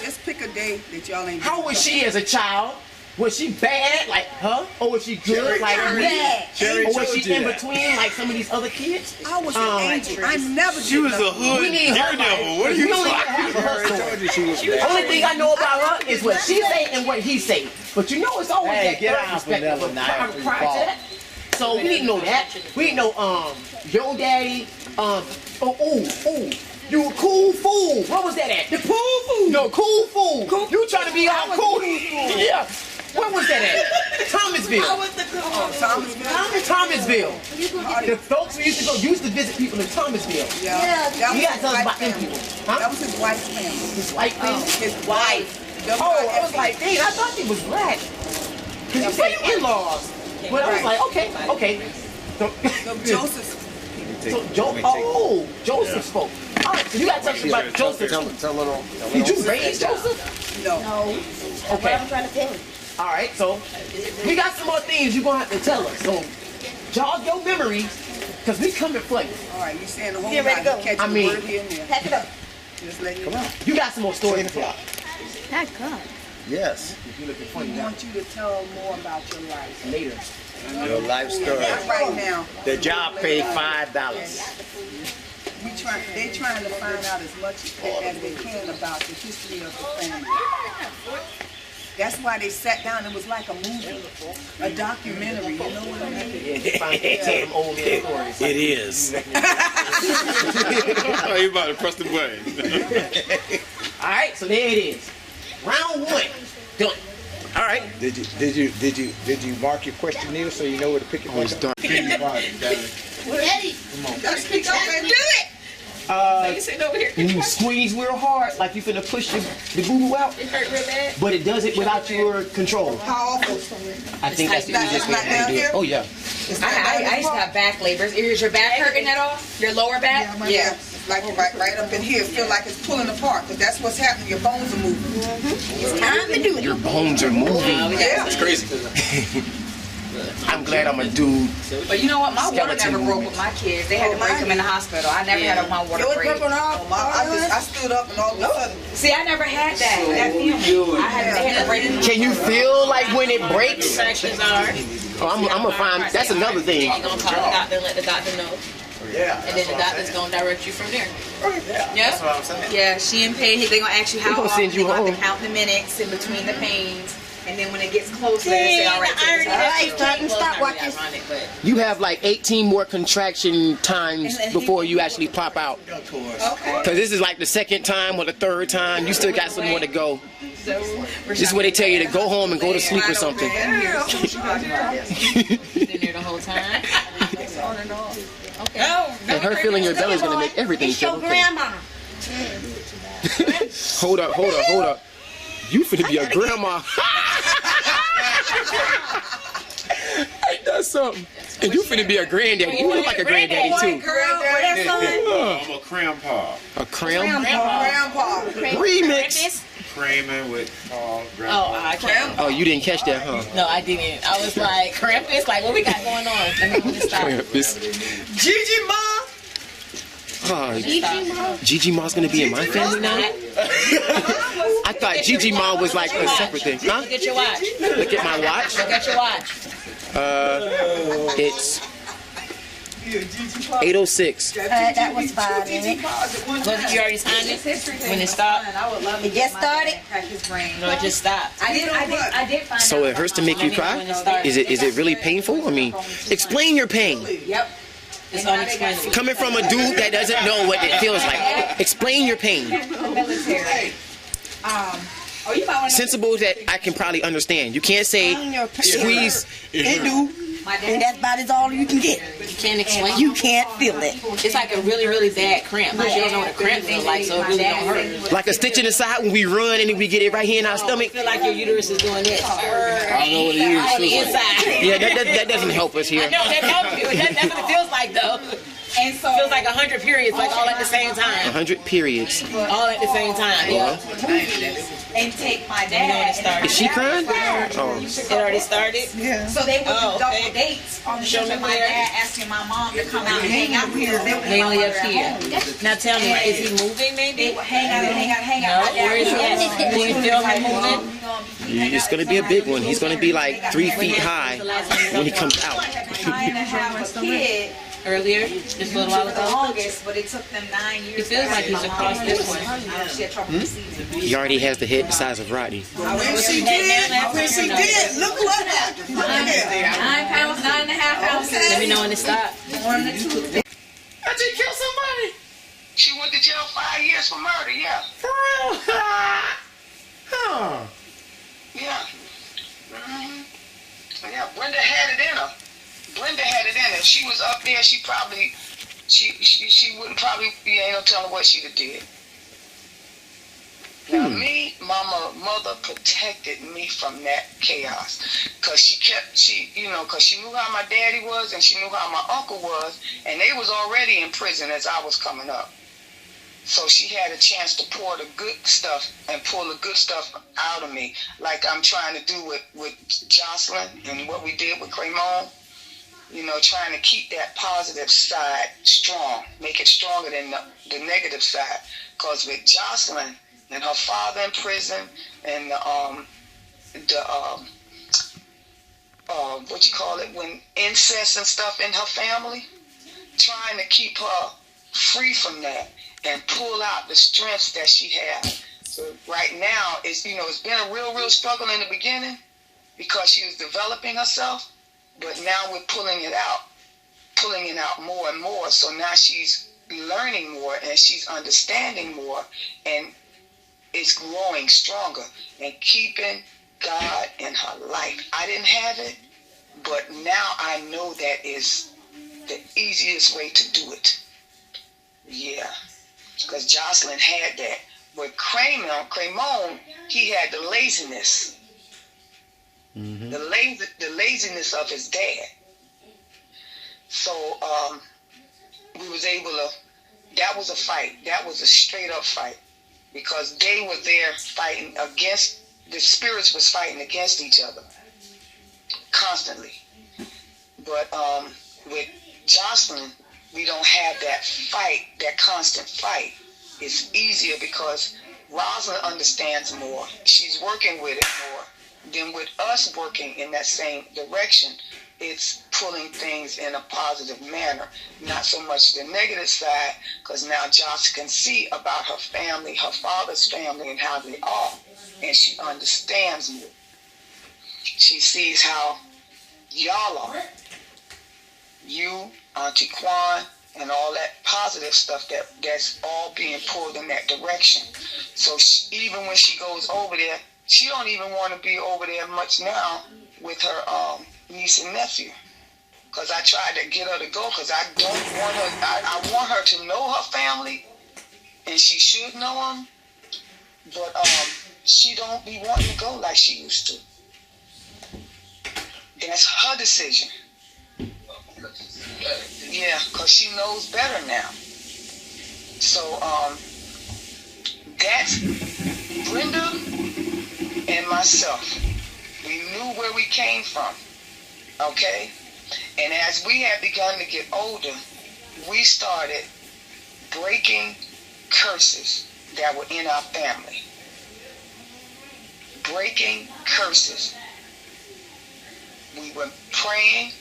Just pick a day that y'all ain't. how was she as a child? Was she bad, like her? Or was she good, Cherry, like Cherry. me? Bad. Cherry Or was told she you in that. between, like some of these other kids? I was an angel. I never She was did a nothing. hood We need her daredevil. What are We you don't even talking have about? her Cherry story. told you she was The bad. only thing I know about her is what she say and what he say. But you know it's always Hey, that get third out, perspective. Vanilla, But now after you prior fall. to that, so we didn't know that. We didn't know your daddy. You a cool fool. What was that at? The cool fool. No, cool fool. You trying to be all cool? Yeah. Where was that at? Thomasville. Thomasville. The folks who used to visit people in Thomasville. Yeah. That You was gotta his tell us wife's about them family. people. That Huh? was his wife's family. His white family. His wife. Oh, I was like, dang, I thought he was black. Because you say in-laws. But I was like, okay. So, Joseph's. Joseph's folk. All right, so you got to tell us about Joseph. Did you raise Joseph? No. What Okay. I'm trying to tell you. All right, so we got some more things you're going to have to tell us. So jog your memories, because we coming for you. All right, you saying the whole Get ready night. to You go. catch I the mean- word here and there. Pack it up. Just let you know. You got some more stories to tell. Thank God. Yes. You're looking We funny now. want you to tell more about your life. Later. Your life story. Not right now. The job paid $5. They trying to find out as much as they can about the history of the family. That's why they sat down. It was like a movie, a documentary. You know what I mean? Yeah, they find tell them old man stories. It is. Oh, you about to press the button. All right, so there it is. Round 1 done. All right. Did you mark your questionnaire so you know where to pick it back up? Ready? Gotta speak up and do it. You sitting over here. You squeeze real hard, like you finna push the boo-boo out, It hurt real bad. but it does it without your control. How awful. I think that's the It's easiest way not to down do it. here? Oh yeah. I used to have back labors. Is your back hurting at all? Your lower back? Yeah. Like right up in here, feel like it's pulling apart, because that's what's happening. Your bones are moving. It's time to do it. Your bones are moving. Yeah. It's crazy. I'm glad I'm a dude. But you know what? My water Skeleton never broke movement. with my kids. They had to break them in the hospital. I never had my water Yours break. broke on all. I stood up and all of a sudden. See, I never had that feeling. They had to break them. Can you feel like when it breaks? Contractions are. Oh, I'm gonna find. That's another thing. You're gonna call the doctor and let the doctor know. Yeah. And then the doctor's gonna direct you from there. Yeah. Yeah, she in pain. They're gonna ask you how They gonna often. send you They're gonna have home. to count the minutes in between the pains. And then when it gets closer, they say, all right, take this out. Alright, stop watching. You have like 18 more contraction times before you actually pop out. Okay. Cause this is like the second time or the third time. You still got some more to go. This is where they tell you to go home and go to sleep or something. Been there the whole time. Okay. And her feeling your belly is gonna make everything It's feel your okay. grandma. Hold up. You finna be a grandma. Ain't that something? And you finna be a granddaddy. You look like a granddaddy too. I'm a grandpa. A cram? Grandpa. Remix. Cramming with tall Oh, grandpa. I can't. Oh, you didn't catch that, huh? No, I didn't. I was like, Krampus, like, what we got going on? Let me just stop. Gigi Ma. Gigi Ma's gonna be in my family now? I thought Gigi Ma was like a separate thing. Huh? Look at your watch. Look at my watch. Look at your watch. It's 8:06. That was fine, isn't it? Well, you already signed it when it stopped. It just started? No, it just stopped. I did find So it hurts to make you cry? Is it really painful? I mean, explain your pain. Yep. It's unexplainable. Coming from a dude that doesn't know what it feels like. Explain your pain. Military. Oh, you might want to. Sensible that I can probably understand. You can't say squeeze. It do. And that's about all you can get. You can't explain. You can't feel it. It's like a really, really bad cramp. But you don't know what a cramp feels like, so it really don't hurt. Like a stitch in the side when we run and then we get it right here in our You stomach. feel like your uterus is doing this. I don't know what it is. On the inside. Yeah, that doesn't help us here. No, that helps you. That's what it feels like, though. And so It feels like 100 periods, like all at the same time. 100 periods. All at the same time, yeah. and take my You know when it dad. started. Is she crying? Oh. It already started? So they would do Oh, double okay. dates on the Show trip me of my where. dad asking my mom to come out and hang out here. They only up here. Now tell me, is he moving They maybe? would hang out and hang out, hang No, out. My dad where is he would at? go, Do you feel him moving? It's going to be a big one. He's going to be like 3 feet high when he comes out. trying to have a kid Earlier, just a little while for the ago. longest, but it took them 9 years. He feels like he's across this one. She had trouble conceiving. He already has the head the size of Rodney. When she did, look what happened. 9 pounds, 9.5 pounds. Let me know when to stop. One to two. I just killed somebody. She went to jail 5 years for murder, yeah. For real? Huh. Yeah. Yeah, Brenda had it in her. Brenda had it in her. If she was up there, she wouldn't probably be ain't no telling what she'd have did. Now me, my mother protected me from that chaos. Cause she knew how my daddy was and she knew how my uncle was, and they was already in prison as I was coming up. So she had a chance to pour the good stuff and pull the good stuff out of me, like I'm trying to do with Jocelyn and what we did with Cremon. You know, trying to keep that positive side strong, make it stronger than the negative side. Because with Jocelyn and her father in prison and when incest and stuff in her family, trying to keep her free from that and pull out the strengths that she has. So right now, it's been a real struggle in the beginning because she was developing herself. But now we're pulling it out more and more. So now she's learning more and she's understanding more, and it's growing stronger and keeping God in her life. I didn't have it, but now I know that is the easiest way to do it. Yeah, because Jocelyn had that. But Cremon, he had the laziness. Mm-hmm. The laziness of his dad. So we was able to. That was a fight. That was a straight up fight because they were there fighting against. The spirits was fighting against each other constantly. But with Jocelyn, we don't have that fight, that constant fight. It's easier because Rosalind understands more. She's working with it more. Then with us working in that same direction, it's pulling things in a positive manner, not so much the negative side, because now Josh can see about her family, her father's family, and how they are, and she understands more. She sees how y'all are. You, Auntie Quan, and all that positive stuff that's all being pulled in that direction. So even when she goes over there, she don't even want to be over there much now with her niece and nephew. Because I tried to get her to go because I don't want her, I want her to know her family, and she should know them, but she don't be wanting to go like she used to. That's her decision. Yeah, because she knows better now. So that's Brenda and myself. We knew where we came from, okay? And as we had begun to get older, we started breaking curses that were in our family. Breaking curses. We We were praying,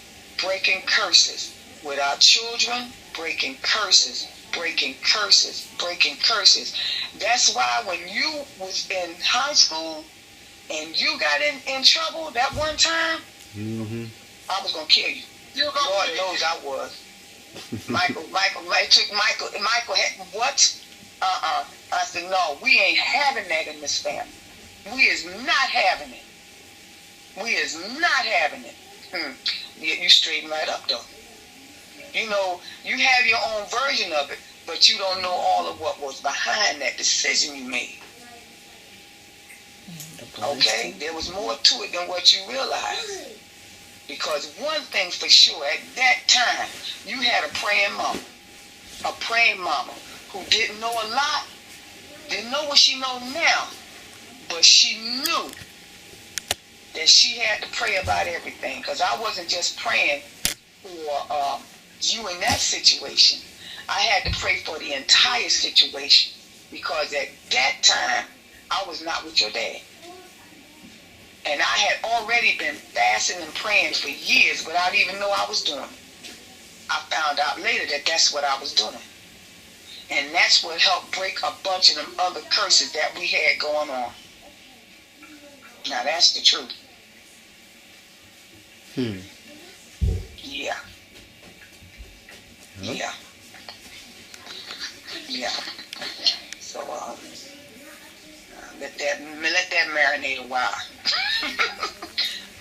breaking curses. With our children, breaking curses, breaking curses, breaking curses. That's why when you was in high school and you got in trouble that one time, I was going to kill you. Lord knows I was. Michael had, what? I said, no, we ain't having that in this family. We is not having it. We is not having it. You straighten right up, though. You know, you have your own version of it, but you don't know all of what was behind that decision you made. Okay? There was more to it than what you realized. Because one thing for sure, at that time, you had a praying mama who didn't know a lot, didn't know what she knows now, but she knew that she had to pray about everything. Because I wasn't just praying for you in that situation. I had to pray for the entire situation. Because at that time, I was not with your dad. And I had already been fasting and praying for years without even know I was doing it. I found out later that that's what I was doing. And that's what helped break a bunch of them other curses that we had going on. Now that's the truth. Yeah. Yeah. Yeah. So let that marinate a while.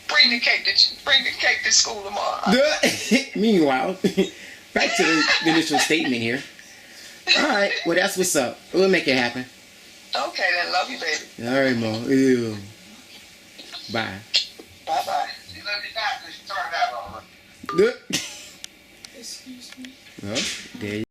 Bring the cake to school tomorrow. Meanwhile, back to the initial statement here. All right, well that's what's up. We'll make it happen. Okay, then. Love you, baby. All right, Mom. Ew. Bye. Bye-bye. She love you not because she turned out all right. Excuse me. Well, there you